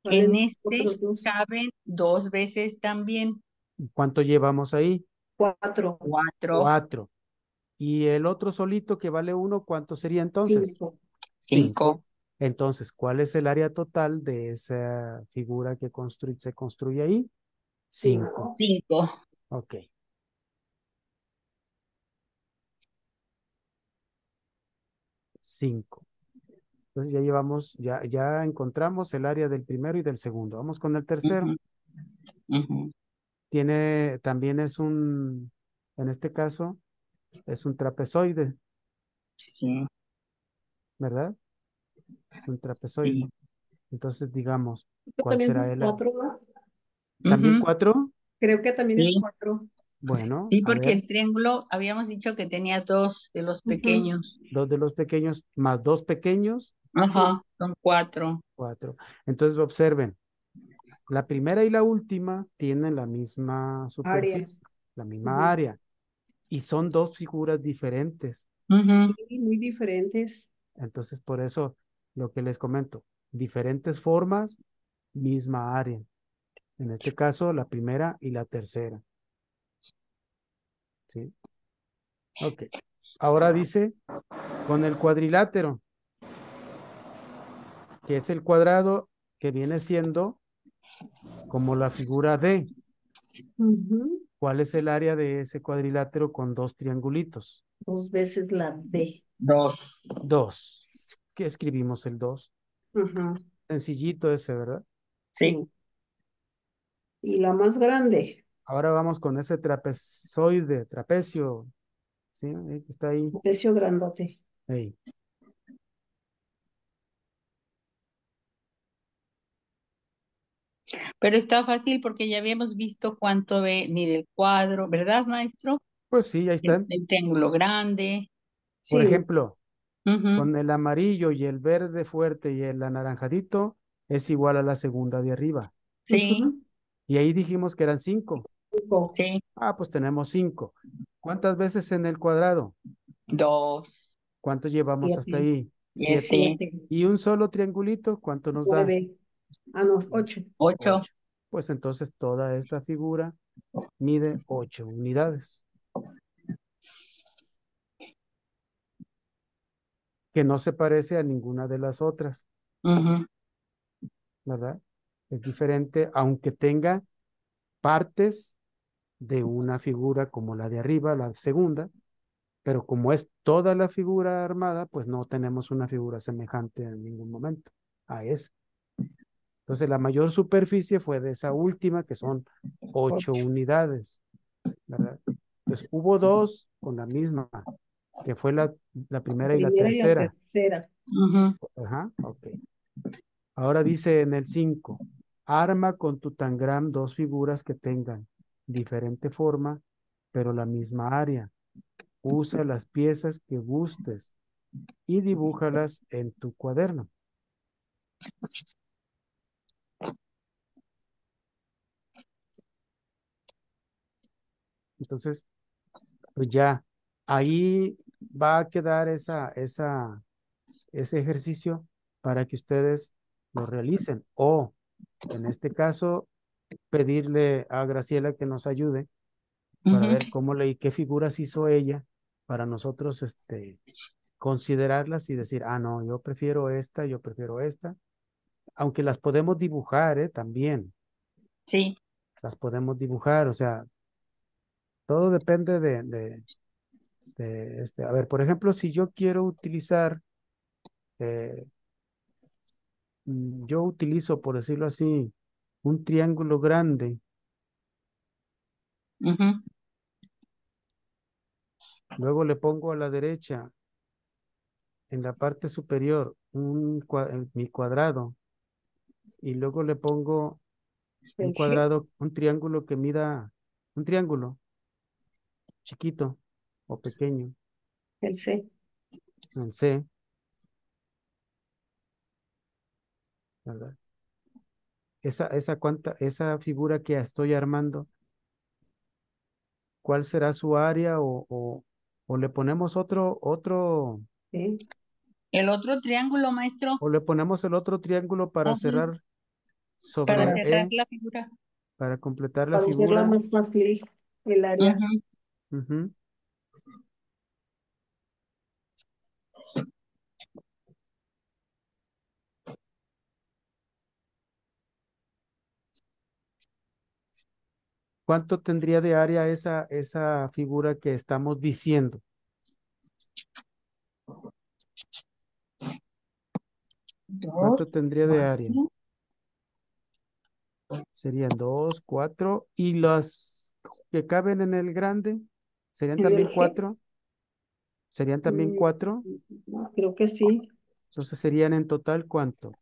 en valen este otros 2. caben 2 veces también. ¿Cuánto llevamos ahí? 4. 4, 4. Y el otro solito que vale 1, ¿cuánto sería entonces? 5. 5. 5. Entonces, ¿cuál es el área total de esa figura que se construye ahí? 5. 5. 5. Ok, 5. Entonces ya encontramos el área del primero y del segundo. Vamos con el tercero. También en este caso, es un trapezoide, Sí, ¿verdad? Es un trapezoide. sí. Entonces, digamos, ¿cuál También será es el? 4. ¿También Ujú, 4? Creo que también es sí, 4. Bueno, sí, a porque ver, el triángulo habíamos dicho que tenía 2 de los Ujú. pequeños. 2 de los pequeños más 2 pequeños, Sí. Ajá, son 4. 4. Entonces, observen, la primera y la última tienen la misma Área. superficie, la misma Ujú. área, y son dos figuras diferentes. Sí, muy diferentes. Entonces, por eso lo que les comento, diferentes formas, misma área. En este caso, la primera y la tercera. ¿Sí? Ok. Ahora dice, con el cuadrilátero, que es el cuadrado que viene siendo como la figura D. Ujú. ¿Cuál es el área de ese cuadrilátero con dos triangulitos? 2 veces la D. 2. 2. ¿Qué escribimos el 2? Ajá. Sencillito ese, ¿verdad? Sí. Sí. Y la más grande. Ahora vamos con ese trapezoide, trapecio, ¿sí? Está ahí. Precio grandote. Ahí. Pero está fácil porque ya habíamos visto cuánto mide el cuadro, ¿verdad, maestro? Pues sí, ahí están. El triángulo grande. Por Sí. ejemplo, Ujú, con el amarillo y el verde fuerte y el anaranjadito es igual a la segunda de arriba. sí, Ujú. Y ahí dijimos que eran 5. 5. sí. Ah, pues tenemos 5. ¿Cuántas veces en el cuadrado? 2. ¿Cuánto llevamos hasta 7. ahí? Y Siete. sí, 7, Y un solo triangulito, ¿cuánto nos da? 9. Ah, no, 8. 8. 8. Pues entonces toda esta figura mide 8 unidades, que no se parece a ninguna de las otras, ¿verdad? Es diferente, aunque tenga partes de una figura como la de arriba, la segunda, pero como es toda la figura armada, pues no tenemos una figura semejante en ningún momento a esa. Entonces la mayor superficie fue de esa última, que son 8 unidades, ¿verdad? Entonces hubo dos con la misma, que fue la primera y la Primera y la tercera. tercera. Ajá, ok. Ahora dice en el 5, arma con tu tangram dos figuras que tengan diferente forma, pero la misma área. Usa las piezas que gustes y dibújalas en tu cuaderno. Entonces, pues ya, ahí va a quedar ese ejercicio para que ustedes lo realicen. O, en este caso, pedirle a Graciela que nos ayude para ver cómo y qué figuras hizo ella para nosotros considerarlas y decir, ah, no, yo prefiero esta, aunque las podemos dibujar, también, Sí. las podemos dibujar, o sea, todo depende a ver, por ejemplo, si yo quiero utilizar, eh, yo utilizo, por decirlo así, un triángulo grande, luego le pongo a la derecha, en la parte superior, mi cuadrado, y luego le pongo un El G, cuadrado, un triángulo que mida, un triángulo chiquito o pequeño, el C. en C, ¿verdad? Esa figura que estoy armando, ¿cuál será su área o le ponemos ¿Sí? El otro triángulo, maestro, o le ponemos el otro triángulo para ujú, cerrar para sobre el cerrar E, la figura. para completar la Para hacerla figura? más fácil el área. Ujú. Ujú. ¿Cuánto tendría de área esa figura que estamos diciendo? Dos, ¿Cuánto tendría de área? cuatro. Serían 2, 4, y las que caben en el grande serían ¿En también el G? 4. Serían también Mm, 4. Creo que sí. Entonces serían en total ¿cuánto?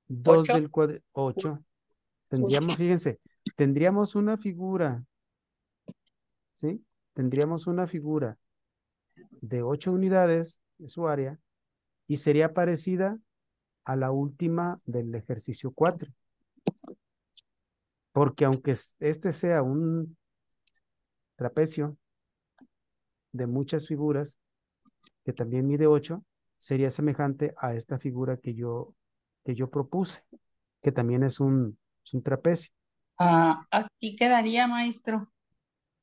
2 8. del cuadro, 8. Tendríamos, fíjense, tendríamos una figura, ¿sí? Tendríamos una figura de 8 unidades de su área y sería parecida a la última del ejercicio 4. Porque aunque este sea un trapecio de muchas figuras, que también mide 8, sería semejante a esta figura que yo propuse, que también es un trapecio. Así quedaría, maestro.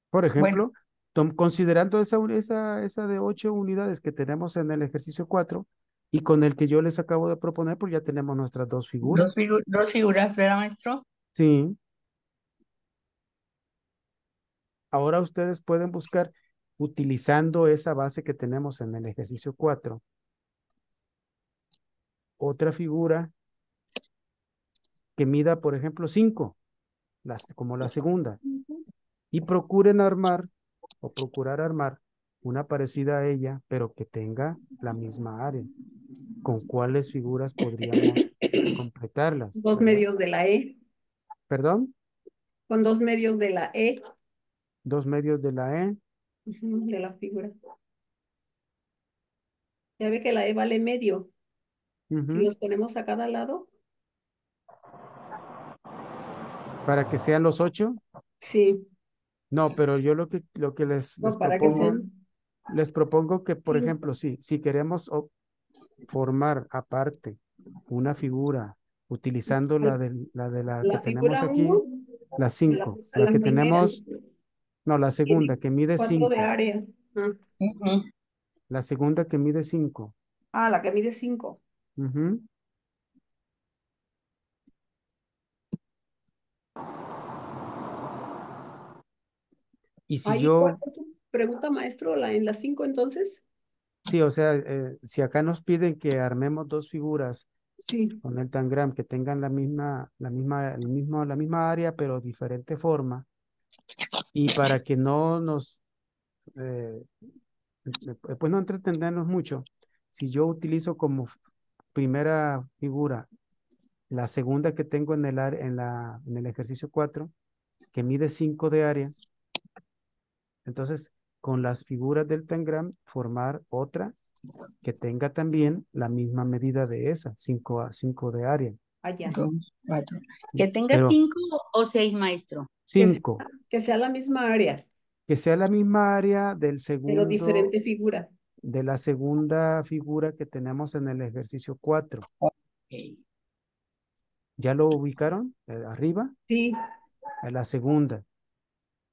Por Bueno, ejemplo, considerando esa de 8 unidades que tenemos en el ejercicio 4 y con el que yo les acabo de proponer, pues ya tenemos nuestras dos figuras. dos figuras, ¿verdad, maestro? Sí, ahora ustedes pueden buscar utilizando esa base que tenemos en el ejercicio 4, otra figura que mida, por ejemplo, 5, como la segunda, y procurar armar una parecida a ella, pero que tenga la misma área. ¿Con cuáles figuras podríamos completarlas, Dos verdad? medios de la E. Perdón, Con dos medios de la E, 2 medios de la E. de la figura. Ya ve que la E vale medio. Si Ujú, los ponemos a cada lado, para que sean los 8. sí. No, pero yo lo que les No, para que sean propongo que, por 5. ejemplo, si queremos formar aparte una figura utilizando la que La tenemos figura aquí, 1, la la, 5, la la que primera, tenemos, no, la segunda tiene que mide 4 de 5, área. Ah, Ujú. la segunda que mide 5. la que mide 5. Y si Ahí, ¿cuál yo, es su pregunta, maestro? En la 5 entonces. sí, o sea, si acá nos piden que armemos dos figuras Sí. con el tangram que tengan la misma área, pero diferente forma, y para que no nos, pues no entretenernos mucho, si yo utilizo como primera figura la segunda que tengo en el ejercicio 4 que mide 5 de área, entonces con las figuras del tangram formar otra que tenga también la misma medida de esa, 5 de área. Allá. 2, 4. ¿Sí? Que tenga Pero 5 o 6, maestro. Que sea, 5, que sea la misma área, que sea la misma área pero diferente figura. de la segunda figura que tenemos en el ejercicio 4. Ok. ¿Ya lo ubicaron? Arriba, Sí, en la segunda,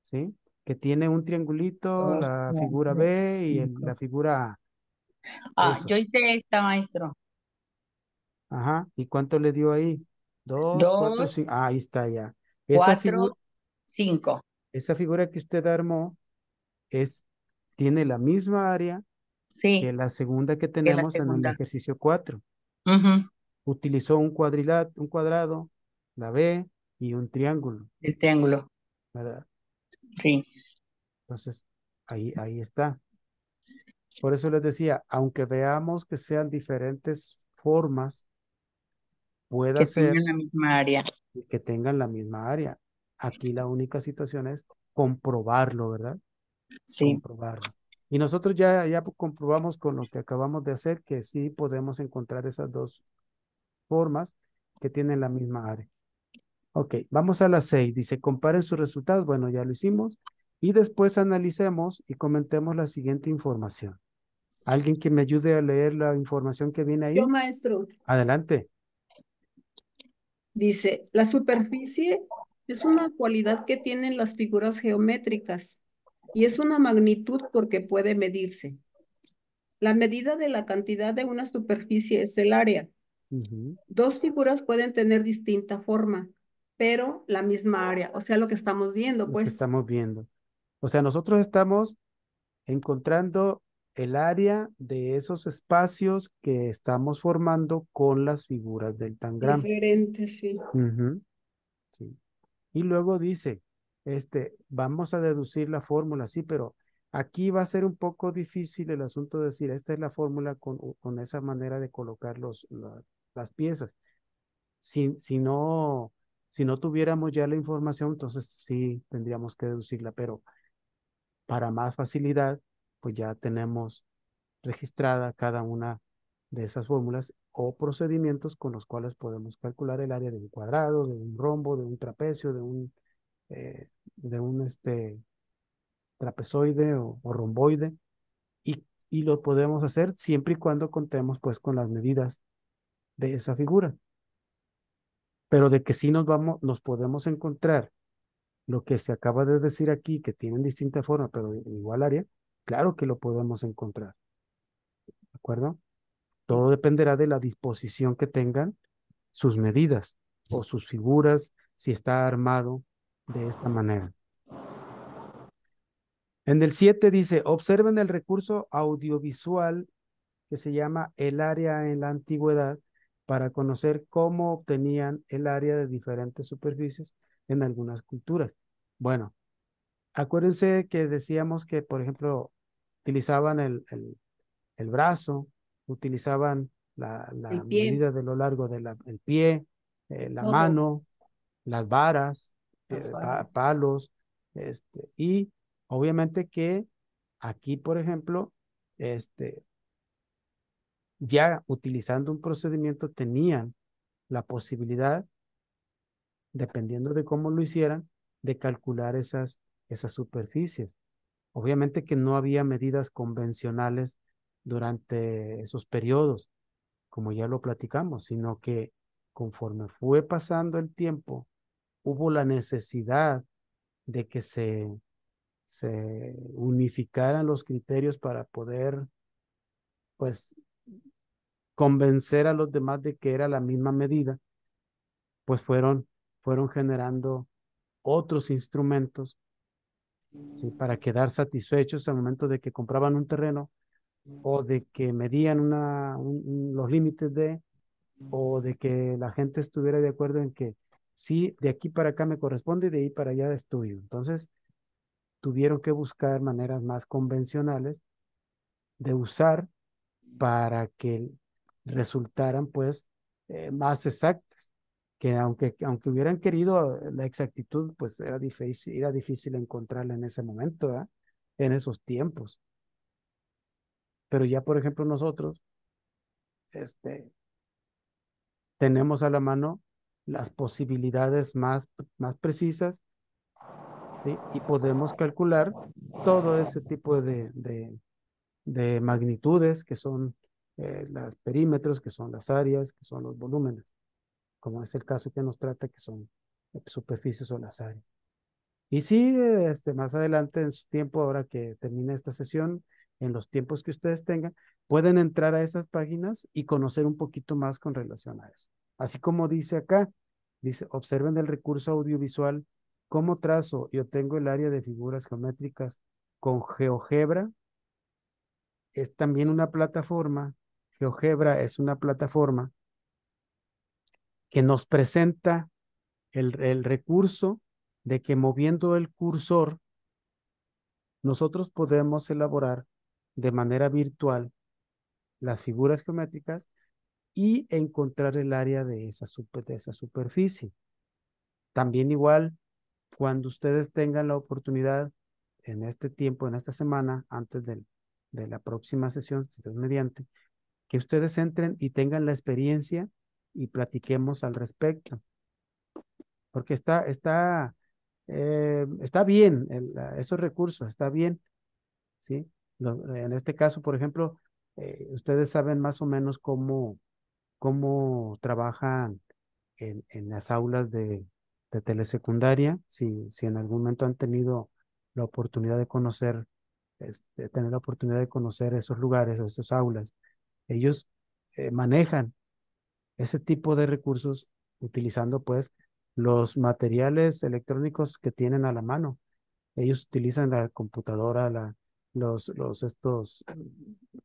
¿sí? Que tiene un triangulito, 2, la figura 4, B y 5. la figura A. Yo Esos. hice esta, maestro. Ajá. ¿Y cuánto le dio ahí? 2, 4, 2, 5. Ahí está ya. Esa 4, figura, 5. esa figura que usted armó tiene la misma área que Sí, la segunda que que la tenemos en el segunda. ejercicio 4. Ujú. Utilizó un cuadrado, la B y un triángulo, El triángulo. ¿verdad? Sí. Entonces, ahí está. Por eso les decía, aunque veamos que sean diferentes formas, pueda Que ser tengan la misma área. que tengan la misma área. Aquí la única situación es comprobarlo, ¿verdad? Sí. Comprobarlo. Y nosotros ya comprobamos con lo que acabamos de hacer que sí podemos encontrar esas dos formas que tienen la misma área. Ok, vamos a las 6. Dice, comparen sus resultados. Bueno, ya lo hicimos. Y después analicemos y comentemos la siguiente información. ¿Alguien que me ayude a leer la información que viene yo, ahí? maestro, Adelante. dice, la superficie es una cualidad que tienen las figuras geométricas y es una magnitud porque puede medirse. La medida de la cantidad de una superficie es el área. Ujú. Dos figuras pueden tener distinta forma, pero la misma área. O sea, lo que estamos viendo, Lo que pues. estamos viendo. O sea, nosotros estamos encontrando el área de esos espacios que estamos formando con las figuras del tangram. Diferente, sí. Ujú, sí. Y luego dice, vamos a deducir la fórmula, sí, pero aquí va a ser un poco difícil el asunto de decir, esta es la fórmula con esa manera de colocar las piezas. Si no tuviéramos ya la información, entonces sí tendríamos que deducirla, pero para más facilidad, pues ya tenemos registrada cada una de esas fórmulas o procedimientos con los cuales podemos calcular el área de un cuadrado, de un rombo, de un trapecio, de un trapezoide o romboide, y lo podemos hacer siempre y cuando contemos pues con las medidas de esa figura. Pero de que sí nos podemos encontrar lo que se acaba de decir aquí, que tienen distinta forma, pero en igual área, claro que lo podemos encontrar, ¿de acuerdo? Todo dependerá de la disposición que tengan sus medidas o sus figuras, si está armado de esta manera. En el 7 dice, observen el recurso audiovisual que se llama el área en la antigüedad para conocer cómo obtenían el área de diferentes superficies en algunas culturas. Bueno, acuérdense que decíamos que, por ejemplo, utilizaban el brazo, utilizaban la El pie, medida de lo largo del pie, la todo. mano, las varas, Las varas. palos, y obviamente que aquí, por ejemplo, ya utilizando un procedimiento tenían la posibilidad, dependiendo de cómo lo hicieran, de calcular esas superficies. Obviamente que no había medidas convencionales durante esos periodos, como ya lo platicamos, sino que conforme fue pasando el tiempo, hubo la necesidad de que se unificaran los criterios para poder, pues, convencer a los demás de que era la misma medida, pues fueron generando otros instrumentos, ¿sí? Para quedar satisfechos al momento de que compraban un terreno o de que medían los límites o de que la gente estuviera de acuerdo en que sí, de aquí para acá me corresponde y de ahí para allá es tuyo. Entonces, tuvieron que buscar maneras más convencionales de usar para que resultaran pues más exactas, que aunque hubieran querido la exactitud, pues era difícil encontrarla en ese momento, ¿verdad? En esos tiempos. Pero ya, por ejemplo, nosotros este, tenemos a la mano las posibilidades más precisas, ¿sí? Y podemos calcular todo ese tipo de magnitudes que son los perímetros, que son las áreas, que son los volúmenes, como es el caso que nos trata, que son superficies o las áreas. Y sí, más adelante en su tiempo, ahora que termine esta sesión, en los tiempos que ustedes tengan, pueden entrar a esas páginas y conocer un poquito más con relación a eso. Así como dice acá, dice, observen el recurso audiovisual, cómo trazo y obtengo el área de figuras geométricas con GeoGebra. Es también una plataforma, GeoGebra es una plataforma que nos presenta el recurso de que moviendo el cursor, nosotros podemos elaborar de manera virtual las figuras geométricas y encontrar el área de esa superficie. También igual, cuando ustedes tengan la oportunidad en este tiempo, en esta semana, antes de la próxima sesión, si Dios mediante, que ustedes entren y tengan la experiencia y platiquemos al respecto, porque está bien, esos recursos, está bien, ¿sí? En este caso, por ejemplo, ustedes saben más o menos cómo trabajan en las aulas de telesecundaria, si en algún momento han tenido la oportunidad de conocer, tener la oportunidad de conocer esos lugares o esas aulas. Ellos manejan ese tipo de recursos utilizando pues los materiales electrónicos que tienen a la mano. Ellos utilizan la computadora,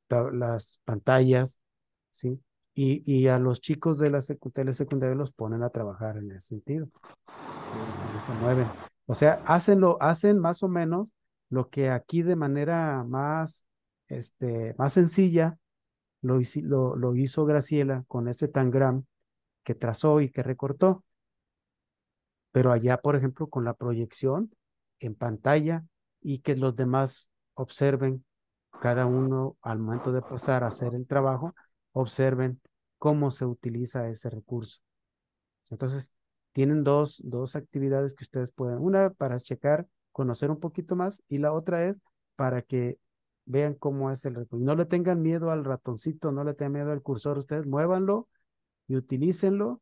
las pantallas, ¿sí? Y a los chicos de la telesecundaria los ponen a trabajar en ese sentido, ¿sí? Ellos se mueven. O sea, hacen más o menos lo que aquí de manera más sencilla lo hizo Graciela con ese tangram que trazó y que recortó. Pero allá, por ejemplo, con la proyección en pantalla y que los demás observen, cada uno al momento de pasar a hacer el trabajo, observen cómo se utiliza ese recurso. Entonces, tienen dos actividades que ustedes pueden, una para checar, conocer un poquito más y la otra es para que vean cómo es el recurso. No le tengan miedo al ratoncito, no le tengan miedo al cursor, ustedes muévanlo y utilícenlo,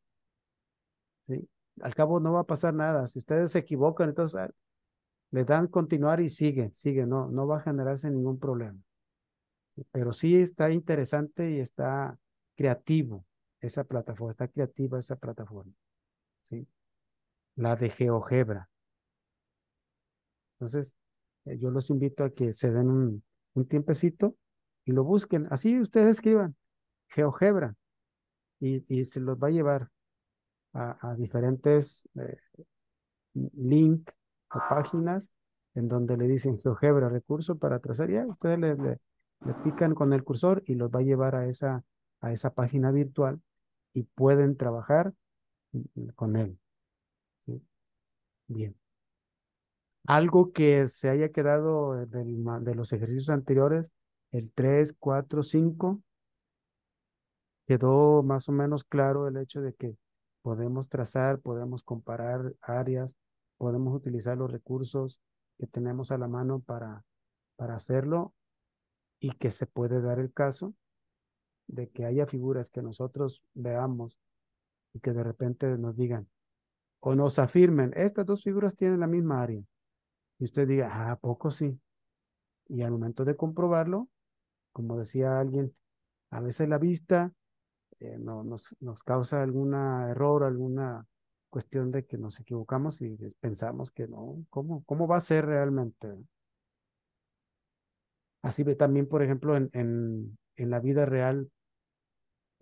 ¿sí? Al cabo no va a pasar nada. Si ustedes se equivocan, entonces le dan continuar y sigue, no va a generarse ningún problema. Pero sí está interesante y está creativo esa plataforma, está creativa esa plataforma, ¿sí? La de GeoGebra. Entonces, yo los invito a que se den un tiempecito y lo busquen. Así ustedes escriban GeoGebra y se los va a llevar a diferentes link o páginas en donde le dicen GeoGebra, recurso para trazar. Ya ustedes le pican con el cursor y los va a llevar a esa página virtual y pueden trabajar con él, ¿sí? Bien. Algo que se haya quedado de los ejercicios anteriores, el 3 4 5 quedó más o menos claro el hecho de que podemos trazar, podemos comparar áreas, podemos utilizar los recursos que tenemos a la mano para hacerlo y que se puede dar el caso de que haya figuras que nosotros veamos y que de repente nos digan o nos afirmen, estas dos figuras tienen la misma área. Y usted diga, ah, ¿a poco sí? Y al momento de comprobarlo, como decía alguien, a veces la vista nos causa algún error, alguna cuestión de que nos equivocamos y pensamos que no, ¿cómo va a ser realmente? Así ve también, por ejemplo, en la vida real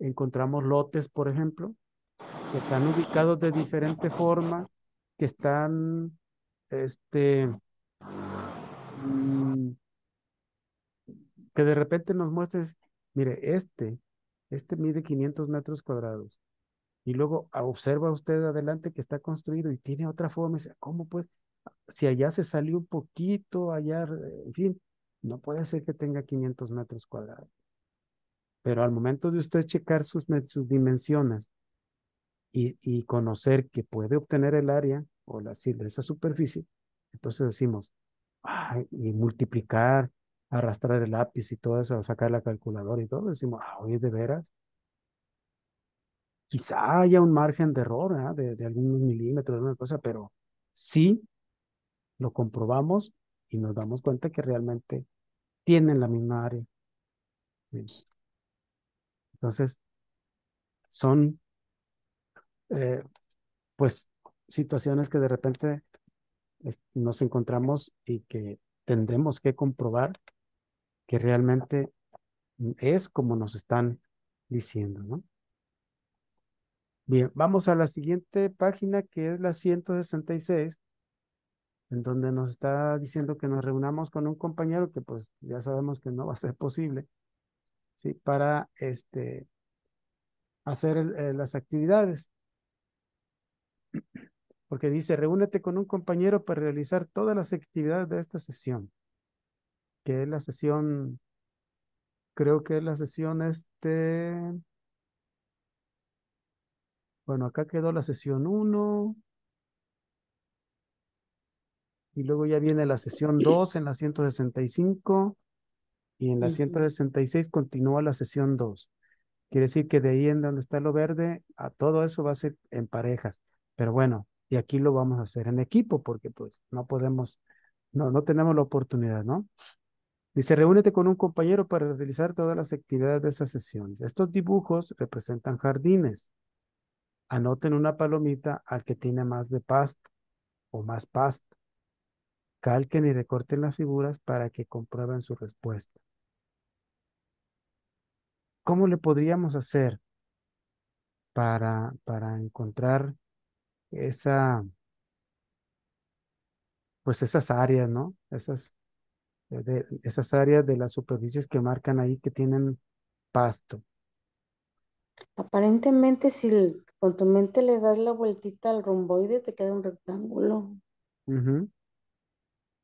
encontramos lotes, por ejemplo, que están ubicados de diferente forma, que están, este, mm, que de repente nos muestres, mire, este mide 500 metros cuadrados. Y luego observa usted adelante que está construido y tiene otra forma. Y dice, ¿cómo pues? Si allá se salió un poquito, allá, en fin, no puede ser que tenga 500 metros cuadrados. Pero al momento de usted checar sus dimensiones y conocer que puede obtener el área o sí, de esa superficie, entonces decimos, "Ay", y multiplicar, arrastrar el lápiz y todo eso, sacar la calculadora y todo, decimos, oye, de veras, quizá haya un margen de error, ¿ah? De algunos milímetros, alguna cosa, pero sí lo comprobamos y nos damos cuenta que realmente tienen la misma área. ¿Sí? Entonces, son eh, pues situaciones que de repente nos encontramos y que tendemos que comprobar que realmente es como nos están diciendo, ¿no? Bien, vamos a la siguiente página que es la 166, en donde nos está diciendo que nos reunamos con un compañero que pues ya sabemos que no va a ser posible, ¿sí? Para hacer las actividades, porque dice, reúnete con un compañero para realizar todas las actividades de esta sesión, que es la sesión, creo que es la sesión bueno, acá quedó la sesión uno y luego ya viene la sesión 2 en la 165 y en la Ujú. 166 continúa la sesión 2. Quiere decir que de ahí en donde está lo verde, a todo eso va a ser en parejas. Pero bueno, y aquí lo vamos a hacer en equipo porque pues no podemos, no tenemos la oportunidad, ¿no? Dice, reúnete con un compañero para realizar todas las actividades de esas sesiones. Estos dibujos representan jardines. Anoten una palomita al que tiene más de pasto o más pasto. Calquen y recorten las figuras para que comprueben su respuesta. ¿Cómo le podríamos hacer para encontrar esa, pues esas áreas, ¿no? Esas áreas de las superficies que marcan ahí que tienen pasto. Aparentemente, si con tu mente le das la vueltita al romboide, te queda un rectángulo. Ujú.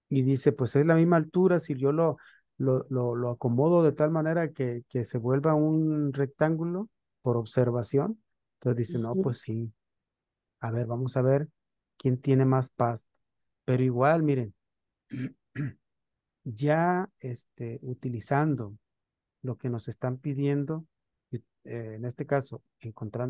Y dice, pues es la misma altura, si yo lo acomodo de tal manera que se vuelva un rectángulo por observación. Entonces dice, no, Ujú. pues sí, a ver, vamos a ver quién tiene más pasto. Pero igual, miren, ya utilizando lo que nos están pidiendo, en este caso, encontrar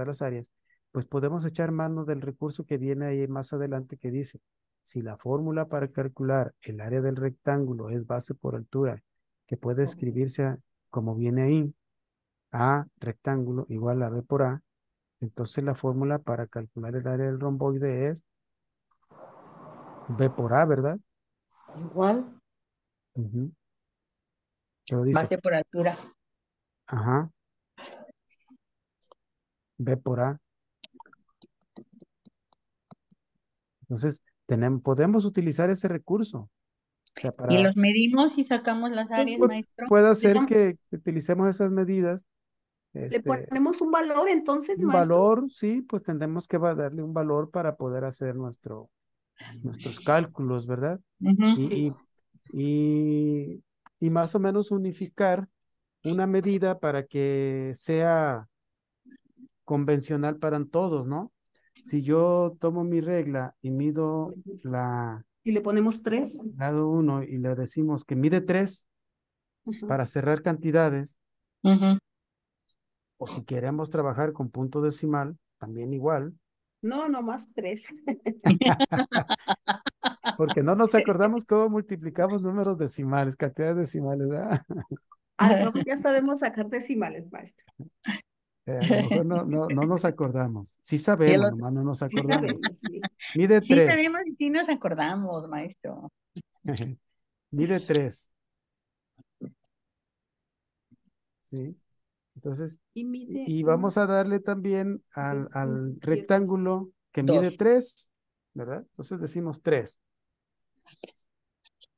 las áreas, pues podemos echar mano del recurso que viene ahí más adelante que dice, si la fórmula para calcular el área del rectángulo es base por altura, que puede escribirse como viene ahí, A rectángulo igual a B por A, entonces la fórmula para calcular el área del romboide es B por A, ¿verdad? Igual. Ujú. Pero dice, Base por altura. ajá, B por A. Entonces, podemos utilizar ese recurso. O sea, Y los medimos y sacamos las áreas, pues, Entonces, maestro. puede ser digamos, que utilicemos esas medidas, le este, ponemos un valor entonces, un maestro. valor, sí, pues tendremos que darle un valor para poder hacer nuestros cálculos, ¿verdad? Ujú. Y, y, y, y más o menos unificar una medida para que sea convencional para todos, ¿no? Si yo tomo mi regla y mido Y le ponemos 3. lado 1 y le decimos que mide 3 para cerrar cantidades, Ujú. o si queremos trabajar con punto decimal, también igual, No, nomás 3. porque no nos acordamos cómo multiplicamos números decimales, cantidades decimales, ¿verdad? Al cabo ya sabemos sacar decimales, maestro. A lo mejor no nos acordamos. Sí Y el sabemos, otro, nomás no nos Sí acordamos. sabemos, sí. Mide sí 3. sabemos y sí nos acordamos, maestro. Mide 3. ¿Sí? Entonces, Y mide y vamos a darle también al 2.7. rectángulo que mide 2. 3, ¿verdad? Entonces decimos 3.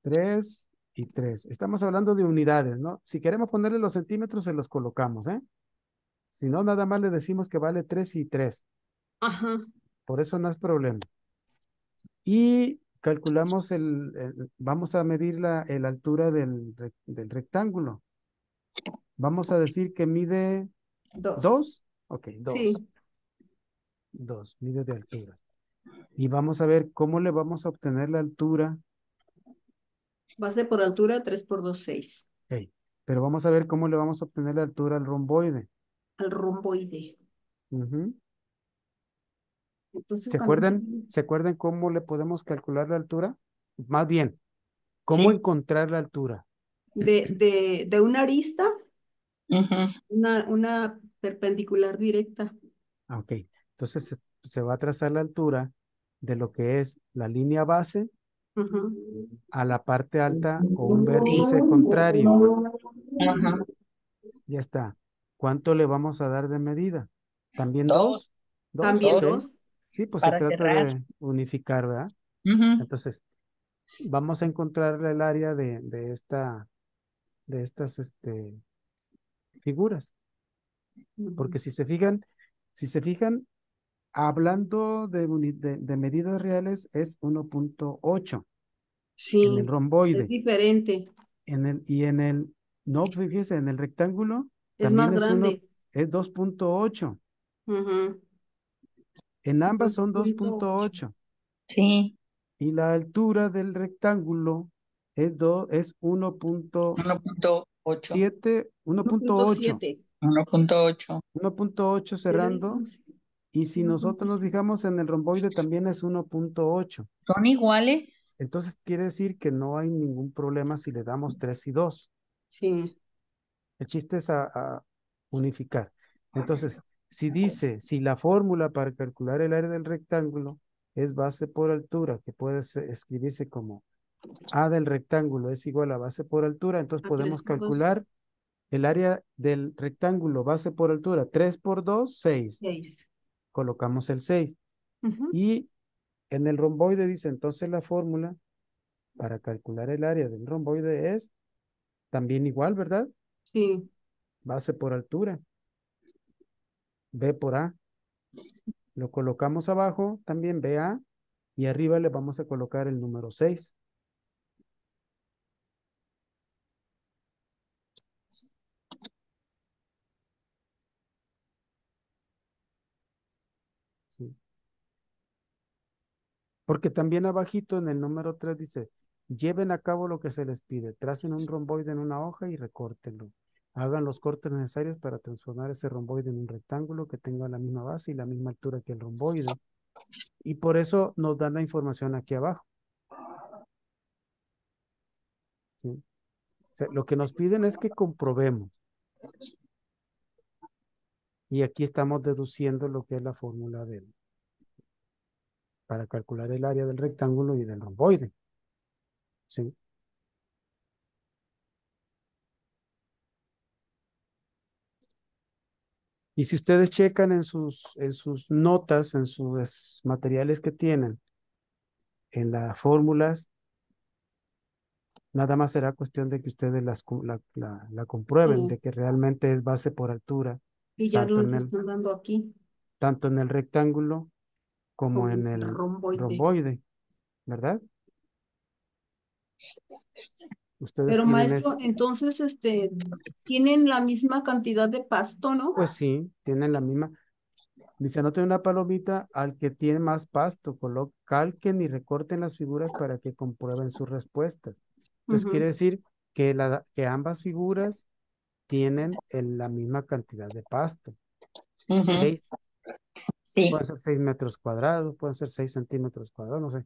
3 y 3. Estamos hablando de unidades, ¿no? Si queremos ponerle los centímetros, se los colocamos, ¿eh? Si no, nada más le decimos que vale 3 y 3. Ajá. Por eso no es problema. Y calculamos vamos a medir la altura del rectángulo. Vamos a decir que mide 2. 2. Ok, 2. Sí. 2, mide de altura. Y vamos a ver cómo le vamos a obtener la altura. Base por altura, 3 por 2, 6. Ey, pero vamos a ver cómo le vamos a obtener la altura al romboide. Al romboide. Ujú. Entonces ¿Se acuerdan? también ¿Se acuerdan cómo le podemos calcular la altura? Más bien, ¿cómo Sí. encontrar la altura? de una arista, Ujú. una perpendicular directa. Ah, ok, entonces se va a trazar la altura de lo que es la línea base Ajá. a la parte alta o un vértice contrario. Ajá. Ya está. ¿Cuánto le vamos a dar de medida? ¿También 2. 2? 2, También ok. 2 2. Sí, pues se para trata cerrar. de unificar, ¿verdad? Ujú. Entonces, vamos a encontrar el área de estas figuras. Porque si se fijan, hablando de medidas reales, es 1.8 en el Sí, es romboide. diferente. No, fíjese, en el rectángulo Es más también grande. es 2.8. Ajá. En ambas son 2.8. 2.8. Sí. Y la altura del rectángulo es 1.8. 1.8. 1.7. 1.8. 1.8 cerrando. Y si nosotros nos fijamos en el romboide también es 1.8. ¿Son iguales? Entonces quiere decir que no hay ningún problema si le damos 3 y 2. Sí. El chiste es a unificar. Entonces, si la fórmula para calcular el área del rectángulo es base por altura, que puede escribirse como A del rectángulo es igual a base por altura, entonces A 3 podemos por 2, calcular el área del rectángulo base por altura. 3 por 2, 6. 6. Colocamos el 6. Ajá. Y en el romboide dice, entonces la fórmula para calcular el área del romboide es también igual, ¿verdad? Sí. Base por altura. B por A. Lo colocamos abajo, también BA, y arriba le vamos a colocar el número 6. ¿Sí? Porque también abajito en el número 3 dice, lleven a cabo lo que se les pide, tracen un romboide en una hoja y recórtenlo. Hagan los cortes necesarios para transformar ese romboide en un rectángulo que tenga la misma base y la misma altura que el romboide. Y por eso nos dan la información aquí abajo. ¿Sí? O sea, lo que nos piden es que comprobemos. Y aquí estamos deduciendo lo que es la fórmula para calcular el área del rectángulo y del romboide. ¿Sí? Y si ustedes checan en sus notas, en sus materiales que tienen, en las fórmulas, nada más será cuestión de que ustedes la comprueben, Sí. de que realmente es base por altura, Y ya tanto nos en el, están dando aquí, tanto en el rectángulo como como en el el romboide. romboide, ¿verdad? Ustedes Pero tienen maestro, entonces, tienen la misma cantidad de pasto, ¿no? pues sí, tienen la misma. Dice, anoten una palomita al que tiene más pasto, calquen y recorten las figuras para que comprueben sus respuestas. Entonces quiere decir que, que ambas figuras tienen la misma cantidad de pasto. Ujú. 6, Sí. pueden ser 6 metros cuadrados, pueden ser 6 centímetros cuadrados, no sé.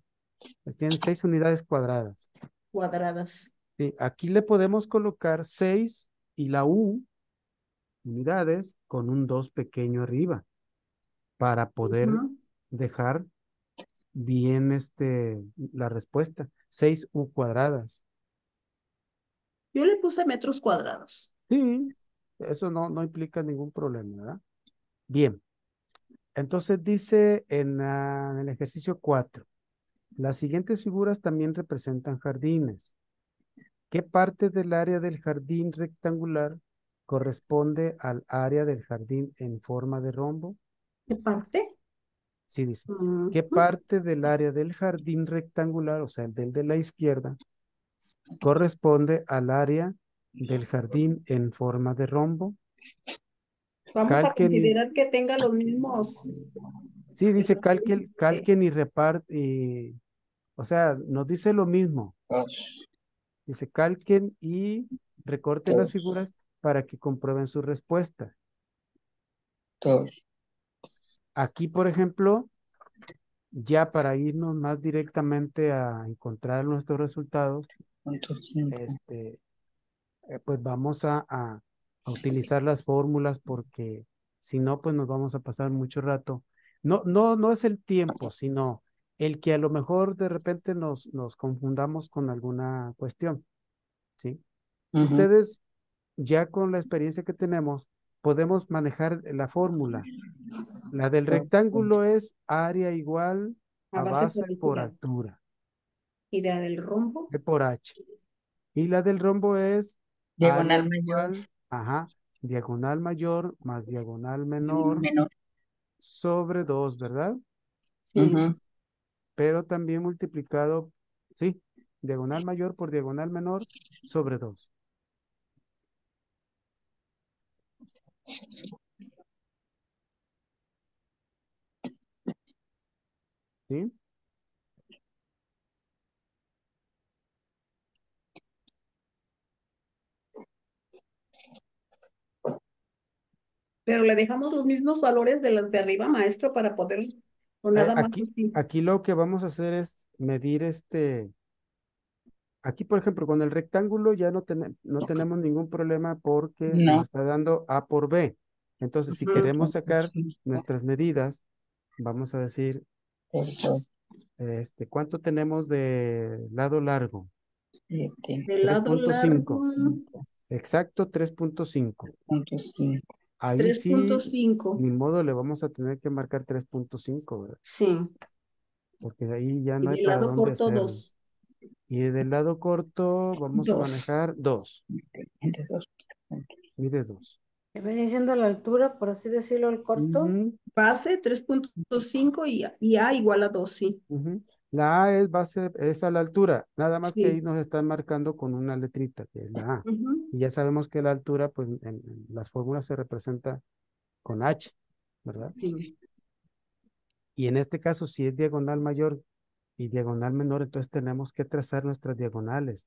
Tienen 6 unidades cuadradas. Cuadradas. Sí, aquí le podemos colocar 6 y la U, unidades, con un 2 pequeño arriba, para poder Ujú. dejar bien la respuesta. 6 U cuadradas. Yo le puse metros cuadrados. Sí, eso no implica ningún problema, ¿verdad? Bien, entonces dice en el ejercicio 4, las siguientes figuras también representan jardines. ¿Qué parte del área del jardín rectangular corresponde al área del jardín en forma de rombo? ¿Qué parte? Sí, dice. ¿Qué Ujú. parte del área del jardín rectangular, o sea, el del de la izquierda, corresponde al área del jardín en forma de rombo? Vamos a Calquen y, considerar que tenga los mismos. sí, dice calquen y reparte, o sea, nos dice lo mismo. Dice calquen y recorten las figuras para que comprueben su respuesta. Aquí, por ejemplo, ya para irnos más directamente a encontrar nuestros resultados, pues vamos a utilizar las fórmulas porque si no, pues nos vamos a pasar mucho rato. No es el tiempo, sino el que a lo mejor de repente nos confundamos con alguna cuestión, ¿sí? Ujú. Ustedes, ya con la experiencia que tenemos, podemos manejar la fórmula. La del rectángulo es área igual A a base por base por altura. altura, Y la del rombo, B por H. Y la del rombo es área Diagonal mayor, igual, ajá, diagonal mayor más diagonal menor menor. sobre 2, ¿verdad? sí. Ujú. Pero también multiplicado, sí, diagonal mayor por diagonal menor sobre 2. ¿Sí? Pero le dejamos los mismos valores de los de arriba, maestro, para poder, o nada más Aquí, así. aquí lo que vamos a hacer es medir aquí, por ejemplo, con el rectángulo ya no tenemos ningún problema porque nos No. está dando A por B. Entonces, si Ujú. queremos sacar nuestras medidas, vamos a decir, ¿cuánto tenemos de lado largo? Del lado largo, 3.5. Exacto, 3.5. Ahí tres punto sí, cinco. ni modo, le vamos a tener que marcar 3.5, ¿verdad? Sí. Porque de ahí ya Y no hay del para lado dónde corto, hacerlo. 2. Y del lado corto vamos a 2. manejar 2. Mide 2. Que viene siendo la altura, por así decirlo, el corto. Base 3.5 y A igual a 2, sí. La A es base, es a la altura, nada más que ahí Sí. nos están marcando con una letrita, que es la A. Ujú. Y ya sabemos que la altura, pues en las fórmulas se representa con H, ¿verdad? Sí. Y en este caso, si es diagonal mayor y diagonal menor, entonces tenemos que trazar nuestras diagonales,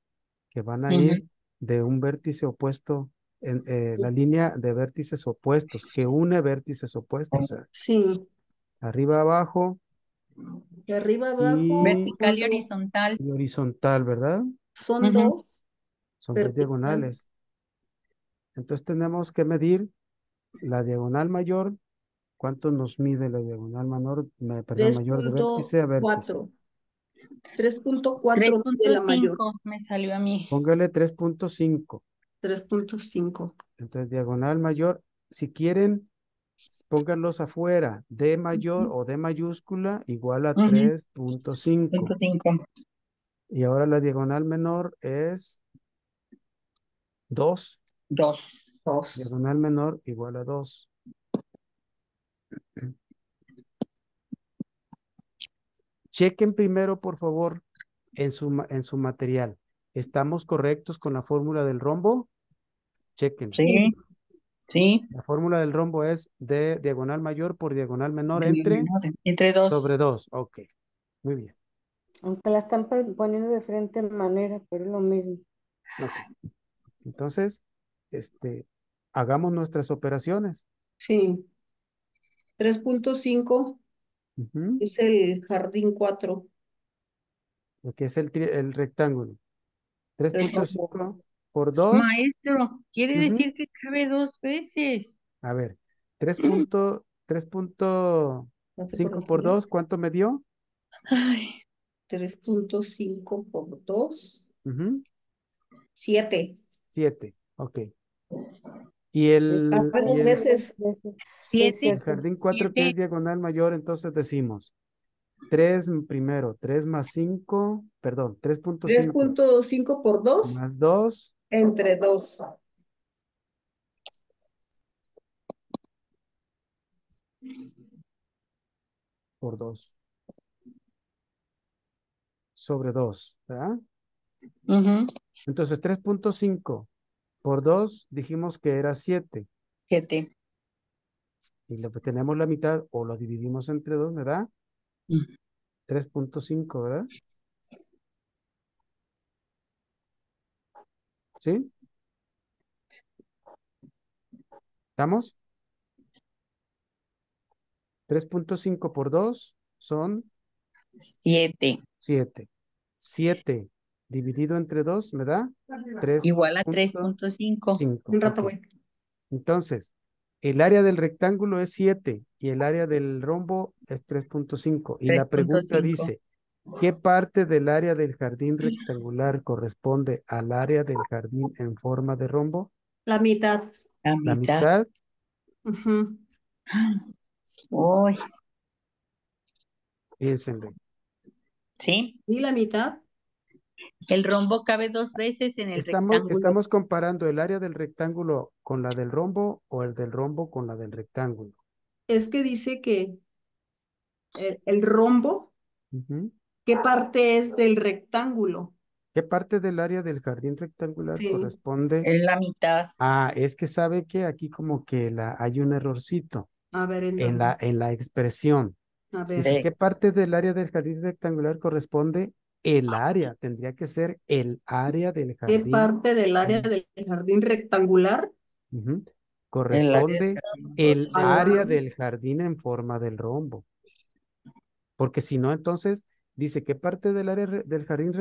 que van a ir Ujú. de un vértice opuesto, en la línea de vértices opuestos, que une vértices opuestos, o sea, Sí. arriba, abajo De arriba abajo y, Vertical son y dos. horizontal. y horizontal, ¿verdad? Son Ujú. dos Son dos vertical. diagonales. Entonces tenemos que medir la diagonal mayor. ¿Cuánto nos mide la diagonal menor? Perdón, mayor de vértice a vértice. 3.4. 3.4 de punto la mayor. cinco me salió a mí. Póngale 3.5. 3.5. Entonces, diagonal mayor, si quieren, pónganlos afuera. D mayor o D mayúscula igual a Ujú. 3.5. 5. Y ahora la diagonal menor es 2. 2. 2. Diagonal menor igual a 2. Chequen primero, por favor, en su material. ¿Estamos correctos con la fórmula del rombo? Chequen. Sí, Sí, La fórmula del rombo es D diagonal mayor por diagonal menor de la entre menor, entre dos. sobre 2. Ok, muy bien. Aunque la están poniendo de diferente manera, pero es lo mismo. Ok, entonces, hagamos nuestras operaciones. Sí. 3.5 Ujú. es el jardín 4. Lo que es el rectángulo. El rombo. 3.5 por 2. Maestro, quiere decir que cabe dos veces. A ver, 4 por 3.5 por 3. 2, ¿cuánto me dio? Ay, 3.5 por 2. Ujú, 7. 7. Ok. Y Sí, el, Cabe y dos el, veces. sí, es siete, el cierto. jardín 4 que es siete, diagonal mayor, entonces decimos 3 primero, 3 más 5, perdón, 3.5 3.5 por 2 más 2 entre 2. por 2 sobre 2, ¿verdad? ujú, Entonces 3.5 por 2 dijimos que era 7 siete. y lo que tenemos la mitad o lo dividimos entre 2, ¿me da? 3.5, ¿verdad? ¿Sí? ¿Estamos? 3.5 por 2 son Siete. 7. 7 dividido entre 2 me da tres Igual a punto 3.5. cinco. Un rato, Ok. güey. Entonces, el área del rectángulo es 7 y el área del rombo es 3.5. Y Tres la punto pregunta cinco. dice, ¿qué parte del área del jardín rectangular corresponde al área del jardín en forma de rombo? La mitad. La La mitad. mitad. Ujú. Uy, Piénsenle. sí. ¿Y la mitad? El rombo cabe dos veces en el Estamos, rectángulo. estamos comparando el área del rectángulo con la del rombo o el del rombo con la del rectángulo. Es que dice que el rombo, Ujú. ¿qué parte es del rectángulo? ¿Qué parte del área del jardín rectangular Sí. corresponde? Es la mitad. Ah, es que sabe que aquí como que hay un errorcito A ver, ¿en en dónde? la expresión. A ver. Dice, Sí. ¿qué parte del área del jardín rectangular corresponde? El área, tendría que ser el área del ¿Qué jardín. parte del área del jardín rectangular? Ujú. El área del Corresponde jardín el Al rectangular. área lado. del jardín en forma del rombo. Porque si no, entonces dice, ¿qué parte del área del jardín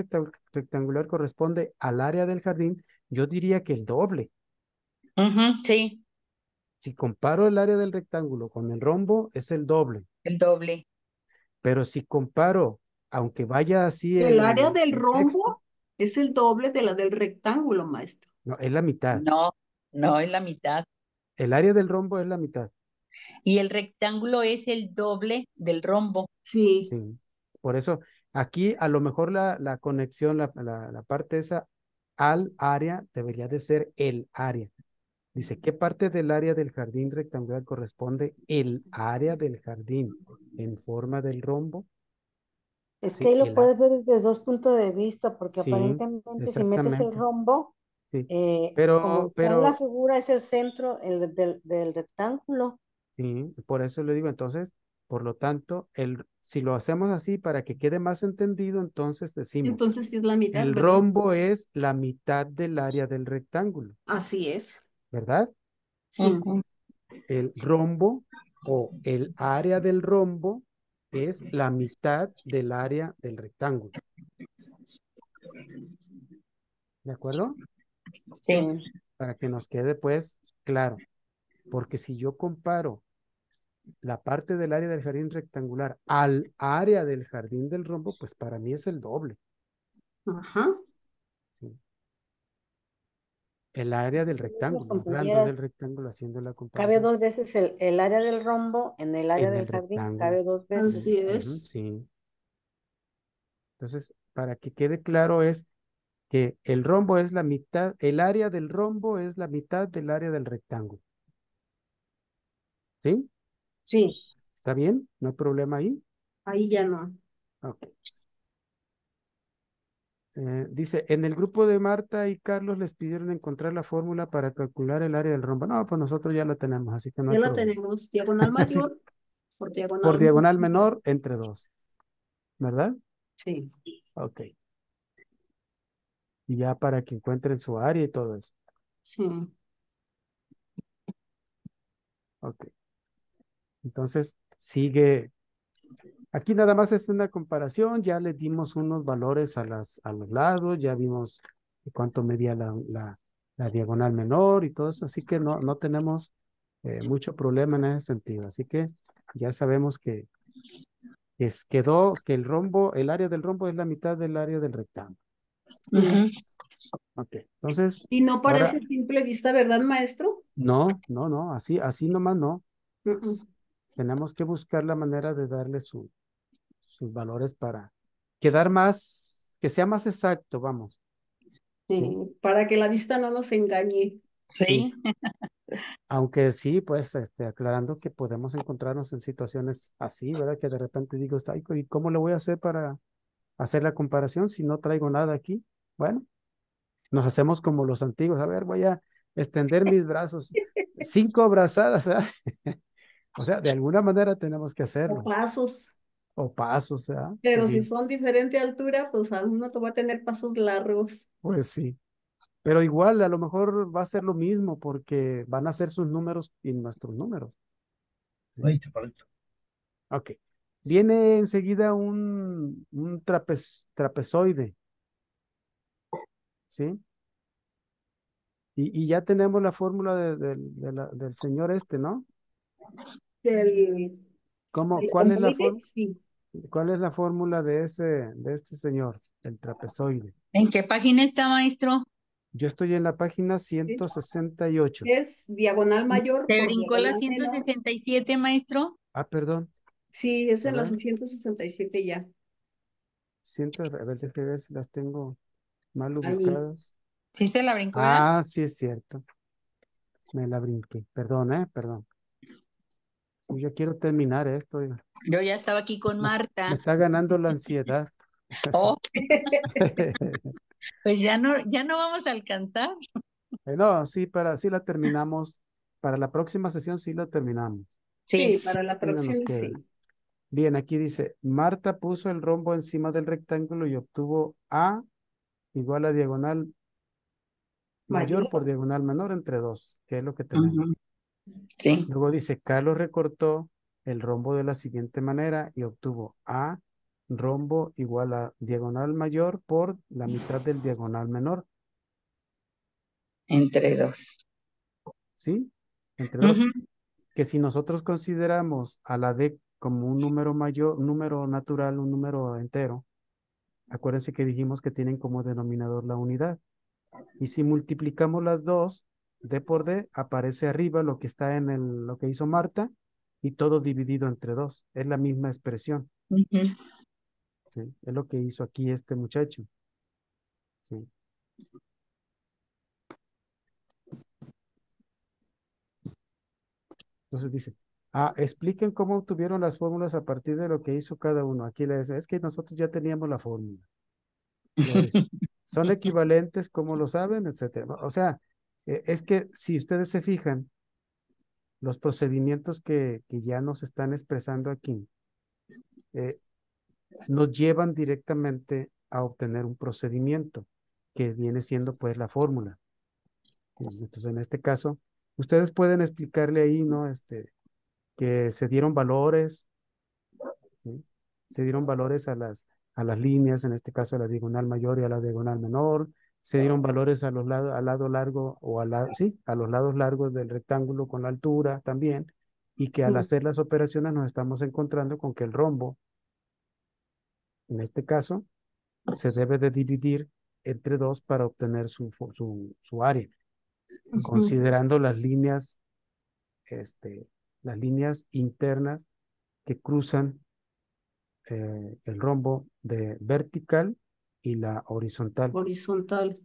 rectangular corresponde al área del jardín? Yo diría que el doble. Ujú, sí, Si comparo el área del rectángulo con el rombo, es el doble. el doble. Pero si comparo, aunque vaya así El área del el texto, rombo es el doble de la del rectángulo, maestro. no, es la mitad. No, no es la mitad. El área del rombo es la mitad. Y el rectángulo es el doble del rombo. Sí. Sí. Por eso, aquí a lo mejor la conexión, la parte esa al área debería de ser el área. Dice, ¿qué parte del área del jardín rectangular corresponde el área del jardín en forma del rombo? Es que Sí, ahí lo puedes ver desde dos puntos de vista, porque sí, aparentemente si metes el exactamente. rombo, Sí, como pero, está en la pero, figura, es el centro del rectángulo. sí, por eso le digo, entonces, por lo tanto, si lo hacemos así para que quede más entendido, entonces decimos, Entonces sí es la mitad, el ¿verdad? rombo es la mitad del área del rectángulo, Así es. ¿verdad? Sí. Ujú, El rombo o el área del rombo es la mitad del área del rectángulo, ¿de acuerdo? sí. Sí. Para que nos quede pues claro, porque si yo comparo la parte del área del jardín rectangular al área del jardín del rombo, pues para mí es el doble, Ajá. ¿sí? El área del Las rectángulo, hablando compañeras, del rectángulo, haciendo la cabe comparación dos veces el área del rombo en el área en el del jardín, rectángulo. cabe dos Sí, Así veces. ujú, es. sí. Entonces, para que quede claro es que el rombo es la mitad, el área del rombo es la mitad del área del rectángulo. ¿Sí? Sí. ¿Está bien? ¿No hay problema ahí? Ahí ya no. Ok. Dice, en el grupo de Marta y Carlos les pidieron encontrar la fórmula para calcular el área del rombo. No, pues nosotros ya la tenemos, así que no Ya hay la problema. tenemos. Diagonal Sí, mayor por por diagonal diagonal menor. menor entre 2, ¿verdad? Sí. Ok. Y ya para que encuentren su área y todo eso. Sí. Ok. Entonces, sigue. Aquí nada más es una comparación, ya le dimos unos valores a los lados, ya vimos cuánto medía la diagonal menor y todo eso, así que no tenemos mucho problema en ese sentido. Así que ya sabemos quedó que el área del rombo es la mitad del área del rectángulo. Ujú. Ok, entonces, Y no parece ahora, a simple vista, ¿verdad, maestro? no, así nomás no. Mm. Tenemos que buscar la manera de darle sus valores para quedar más, que sea más exacto, vamos. Sí, Para que la vista no nos engañe. sí. Sí. Aunque sí, pues, aclarando que podemos encontrarnos en situaciones así, ¿verdad? Que de repente digo, "Ay, ¿y cómo le voy a hacer para hacer la comparación si no traigo nada aquí?" Bueno, nos hacemos como los antiguos. A ver, voy a extender mis brazos. 5 abrazadas, ¿ah? O sea, de alguna manera tenemos que O hacerlo. pasos. O pasos, ¿ah? Pero si Bien, son diferente altura, pues alguno te va a tener pasos largos. pues sí. Pero igual, a lo mejor va a ser lo mismo porque van a ser sus números y nuestros números. ¿Sí? Ay, chaparrito. Ok. Viene enseguida un trapezoide, ¿sí? Y ya tenemos la fórmula del señor ¿no? Del, del ¿Cuál es romboide, sí. cuál es la fórmula de este señor, el trapezoide? ¿En qué página está, maestro? Yo estoy en la página Sí. 168. Es diagonal mayor ¿Se por brincó la diagonal menor. 167, maestro? Ah, perdón. Sí, es A en la ver, 667 ya. a ver, déjame ver si las tengo mal Ahí. ubicadas. ¿Sí se la brincó, verdad? Ah, sí es cierto. Me la brinqué. Perdón, perdón. Yo quiero terminar esto. Oiga. Yo ya estaba aquí con Me Marta. está ganando la ansiedad. Oh, pues ya no vamos a alcanzar. No, sí la terminamos. Para la próxima sesión sí la terminamos. Sí. Sí, para la Sí, no nos próxima queda. sí. Bien, aquí dice, Marta puso el rombo encima del rectángulo y obtuvo A igual a diagonal mayor Mayor. por diagonal menor entre 2, que es lo que tenemos. Ujú. Sí. Luego dice, Carlos recortó el rombo de la siguiente manera y obtuvo A rombo igual a diagonal mayor por la mitad del diagonal menor, Entre dos. ¿sí? Entre 2. Ujú. Que si nosotros consideramos a la D como un número mayor, un número natural, un número entero, acuérdense que dijimos que tienen como denominador la unidad. Y si multiplicamos las dos, D por D, aparece arriba lo que está en lo que hizo Marta y todo dividido entre 2. Es la misma expresión, Ujú. ¿sí? Es lo que hizo aquí este muchacho, ¿sí? Entonces dice, expliquen cómo obtuvieron las fórmulas a partir de lo que hizo cada uno. Aquí le dice, es que nosotros ya teníamos la fórmula. Luego dice, son equivalentes, ¿cómo lo saben? Etcétera. O sea, es que si ustedes se fijan, los procedimientos que ya nos están expresando aquí, eh, nos llevan directamente a obtener un procedimiento que viene siendo pues la fórmula. Entonces, en este caso, ustedes pueden explicarle ahí, ¿no? Que se dieron valores, ¿sí? Se dieron valores a las líneas, en este caso a la diagonal mayor y a la diagonal menor, se dieron valores a los lados, al lado largo o sí, a los lados largos del rectángulo con la altura también, y que al Mm. hacer las operaciones nos estamos encontrando con que el rombo, en este caso, se debe de dividir entre 2 para obtener su área, Ujú. considerando este, las líneas internas que cruzan el rombo de vertical y la horizontal. Horizontal.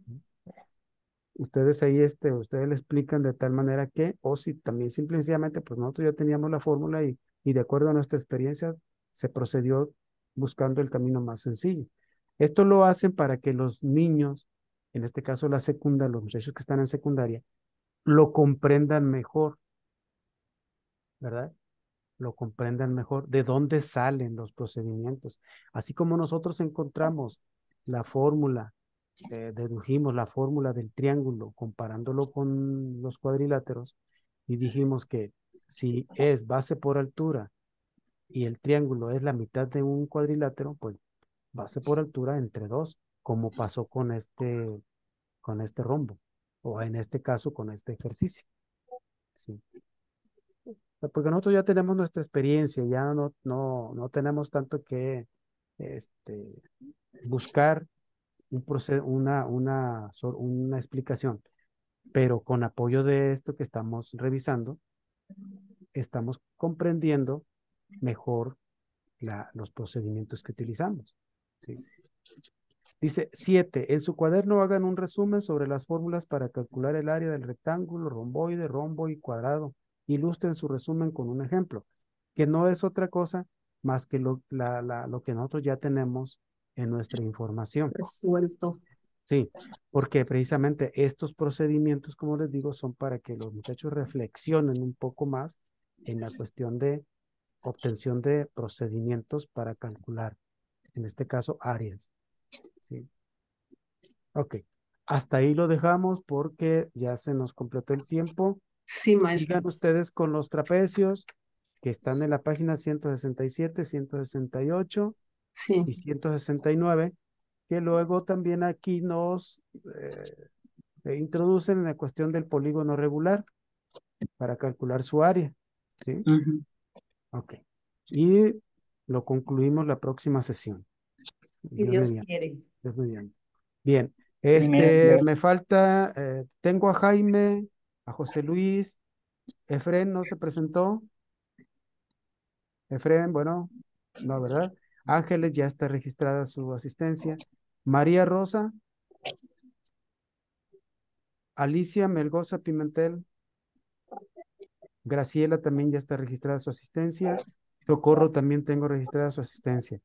Ustedes ahí, ustedes le explican de tal manera que, o si también simple y sencillamente, pues nosotros ya teníamos la fórmula y de acuerdo a nuestra experiencia, se procedió buscando el camino más sencillo. Esto lo hacen para que los niños, en este caso la secundaria, los muchachos que están en secundaria, lo comprendan mejor, ¿verdad? Lo comprendan mejor, de dónde salen los procedimientos. Así como nosotros encontramos la fórmula, dedujimos la fórmula del triángulo comparándolo con los cuadriláteros y dijimos que si es base por altura y el triángulo es la mitad de un cuadrilátero, pues base por altura entre dos, como pasó con este rombo, o en este caso con este ejercicio. ¿Sí? Porque nosotros ya tenemos nuestra experiencia, ya no tenemos tanto que este, buscar una explicación, pero con apoyo de esto que estamos revisando, estamos comprendiendo mejor los procedimientos que utilizamos. ¿Sí? Dice 7. En su cuaderno hagan un resumen sobre las fórmulas para calcular el área del rectángulo, romboide, rombo y cuadrado. Ilustren su resumen con un ejemplo, que no es otra cosa más que lo que nosotros ya tenemos en nuestra información. Resuelto. Sí, porque precisamente estos procedimientos, como les digo, son para que los muchachos reflexionen un poco más en la cuestión de obtención de procedimientos para calcular, en este caso, áreas. Sí. Ok. Hasta ahí lo dejamos porque ya se nos completó el tiempo. Sí, maestro. Sigan ustedes con los trapecios que están en la página 167, 168 Sí. y 169, que luego también aquí nos introducen en la cuestión del polígono regular para calcular su área. ¿Sí? Ujú. Ok. Y lo concluimos la próxima sesión. Si Dios Dios mediante. quiere. Dios mediante. Bien. Primero Dios. Me falta, tengo a Jaime, a José Luis, Efren no se presentó. Efren, bueno, no, ¿verdad? Ángeles ya está registrada su asistencia. María Rosa, Alicia Melgoza Pimentel, Graciela también ya está registrada su asistencia. Socorro también tengo registrada su asistencia.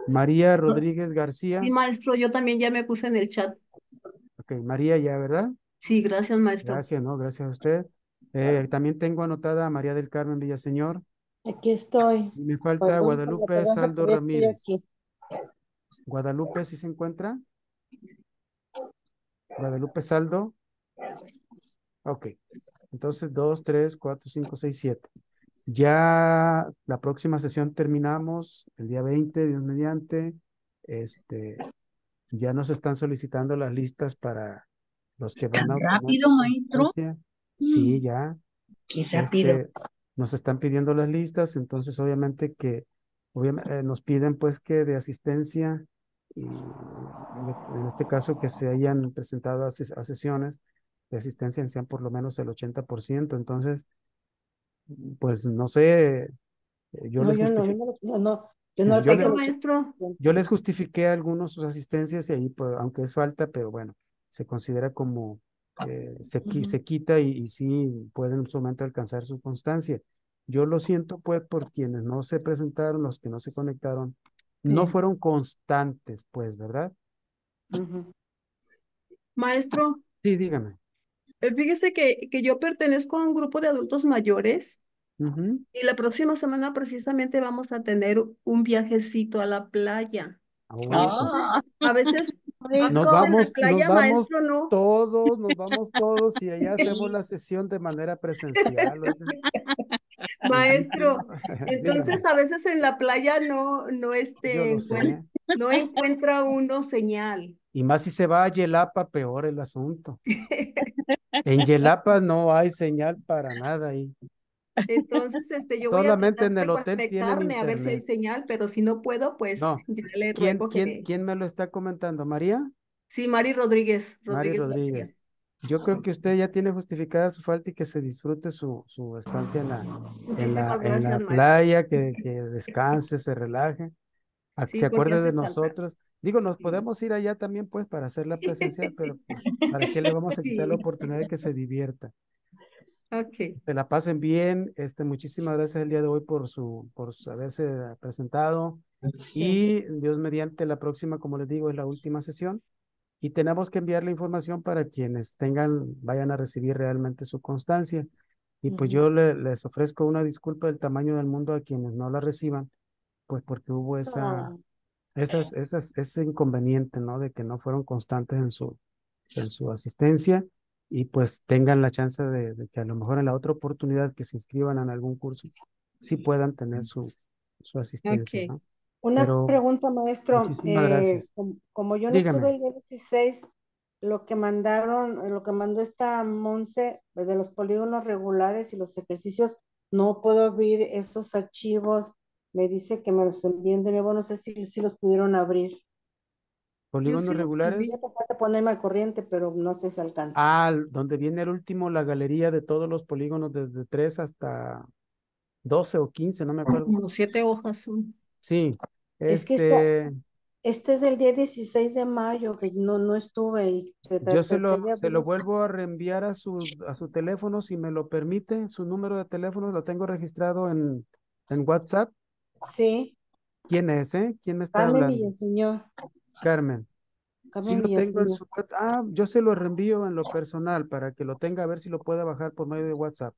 María Rodríguez García. Sí, maestro, yo también ya me puse en el chat. Ok, María ya, ¿verdad? Sí, gracias, maestro. Gracias, ¿no? Gracias a usted. También tengo anotada a María del Carmen Villaseñor. Aquí estoy. Y me falta Perdón, Guadalupe perdón, Saldo pero estoy Ramírez. aquí. Guadalupe, ¿sí se encuentra? Guadalupe Saldo. Ok. Entonces, 2, 3, 4, 5, 6, 7. Ya la próxima sesión terminamos el día 20, Dios mediante. Ya nos están solicitando las listas para los que van ¿Tan a obtener rápido, su maestro? constancia. Sí, ya. Qué rápido. Nos están pidiendo las listas, entonces obviamente nos piden pues que de asistencia y en este caso que se hayan presentado a sesiones de asistencia sean por lo menos el 80%. Entonces, pues no sé, yo No, les yo no, justifico, yo no yo, alcanzo Oiga, el maestro. 80%. yo les justifiqué algunos sus asistencias y ahí, pues, aunque es falta, pero bueno, se considera como Ujú. se quita y sí pueden en su momento alcanzar su constancia. Yo lo siento, pues, por quienes no se presentaron, los que no se conectaron, no Sí. fueron constantes, pues, ¿verdad? Ujú. Maestro, Sí, dígame. fíjese que yo pertenezco a un grupo de adultos mayores Ujú. y la próxima semana precisamente vamos a tener un viajecito a la playa. Oh, pues Ah, Entonces, a nos veces en la vamos, playa, maestro, no. nos vamos todos y allá hacemos la sesión de manera presencial, oiga. Maestro, Dígame, entonces a veces en la playa yo lo sé. no encuentra uno señal. Y más si se va a Yelapa, peor el asunto. En Yelapa no hay señal para nada ahí. Entonces, yo voy a Solamente tratar en el de hotel tienen conectarme a ver si hay internet. señal, pero si no puedo, pues No. ya le ruego que me... ¿Quién me lo está comentando? ¿María? Sí, Mari Rodríguez, Mari Rodríguez García. Rodríguez. Yo creo que usted ya tiene justificada su falta y que se disfrute su estancia Muchísimas en gracias, la maestro. playa, que descanse, se relaje, a que Sí, se porque acuerde de hace falta. nosotros. Digo, nos Sí. podemos ir allá también, pues, para hacerla presencial, pero pues, ¿para qué le vamos a quitar la Sí. oportunidad de que se divierta? Ok. te la pasen bien. Muchísimas gracias el día de hoy por haberse presentado. Y Dios mediante la próxima, como les digo, es la última sesión. Y tenemos que enviar la información para quienes vayan a recibir realmente su constancia. Y pues yo les ofrezco una disculpa del tamaño del mundo a quienes no la reciban, pues porque hubo No. ese inconveniente, ¿no? De que no fueron constantes en su asistencia y pues tengan la chance de que a lo mejor en la otra oportunidad que se inscriban en algún curso, sí puedan tener su asistencia, Ok. ¿no? Una Pero pregunta, maestro. muchísimas gracias. Como yo no estuve Dígame, el día 16, lo que mandó esta Monse de los polígonos regulares y los ejercicios, no puedo abrir esos archivos. Me dice que me los envíen de nuevo. No sé si los pudieron abrir. Yo sí polígonos los Voy regulares. a tratar de ponerme al corriente, pero no sé si alcance. Donde viene el último, la galería de todos los polígonos desde 3 hasta 12 o 15, no me acuerdo. como 7 hojas son. Sí, Es que este es del día 16 de mayo, que no estuve y yo traté de se lo abrir. vuelvo a reenviar a su teléfono, si me lo permite, su número de teléfono lo tengo registrado en WhatsApp. Sí, ¿Quién es, eh? ¿Quién me está Carmen hablando? Villaseñor. Carmen. Sí Carmen lo tengo en Villaseñor. su WhatsApp. Yo se lo reenvío en lo personal para que lo tenga, a ver si lo puede bajar por medio de WhatsApp.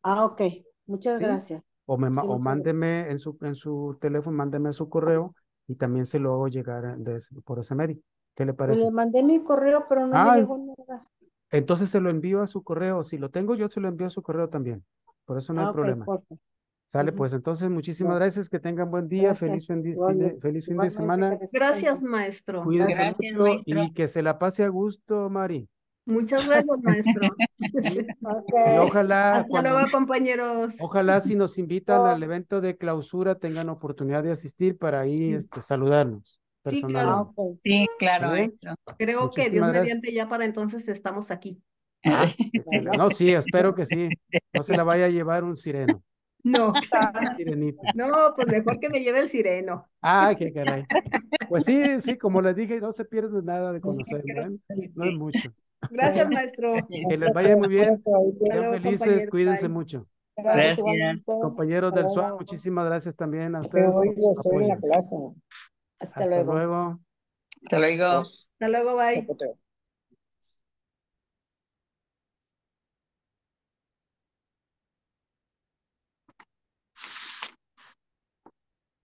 Ok, muchas ¿Sí? gracias. O Sí, muchas gracias. mándeme en su teléfono, mándeme su correo y también se lo hago llegar por ese medio. ¿Qué le Pues le parece? mandé mi correo, pero no me Ah, llegó nada. entonces se lo envío a su correo. Si lo tengo, yo se lo envío a su correo también. Por eso no hay Ok, problema. por favor. Sale, Ujú. pues entonces muchísimas Bueno, gracias, que tengan buen día, gracias. feliz fin de Igualmente que semana, descansen. Gracias, maestro. cuídense Gracias. Gracias, mucho maestro. y que se la pase a gusto, Mari. Muchas gracias, maestro. ¿Sí? Ok. Y ojalá Hasta luego, compañeros. ojalá si nos invitan al evento de clausura tengan oportunidad de asistir para ahí saludarnos Sí, claro. personalmente. Ok. Sí, claro, ¿Sale? maestro. Creo que Dios Muchísimas gracias. mediante ya para entonces estamos aquí. Excelente. No, sí, espero que sí. No se la vaya a llevar un sireno, No, sirenita. no, pues mejor que me lleve el sireno. Qué caray. Pues sí, sí, como les dije, no se pierde nada de conocerme, ¿eh? No es mucho. Gracias, maestro. Que les vaya muy bien, Hasta sean luego, felices, compañeros. cuídense Bye. mucho. Gracias Gracias. igualmente. Compañeros Hasta del SWAT, luego. muchísimas gracias también a Es que ustedes hoy por su estoy en la apoyo. clase. Hasta Hasta luego. luego. Hasta luego. Dos. Hasta luego, bye. Zapoteo.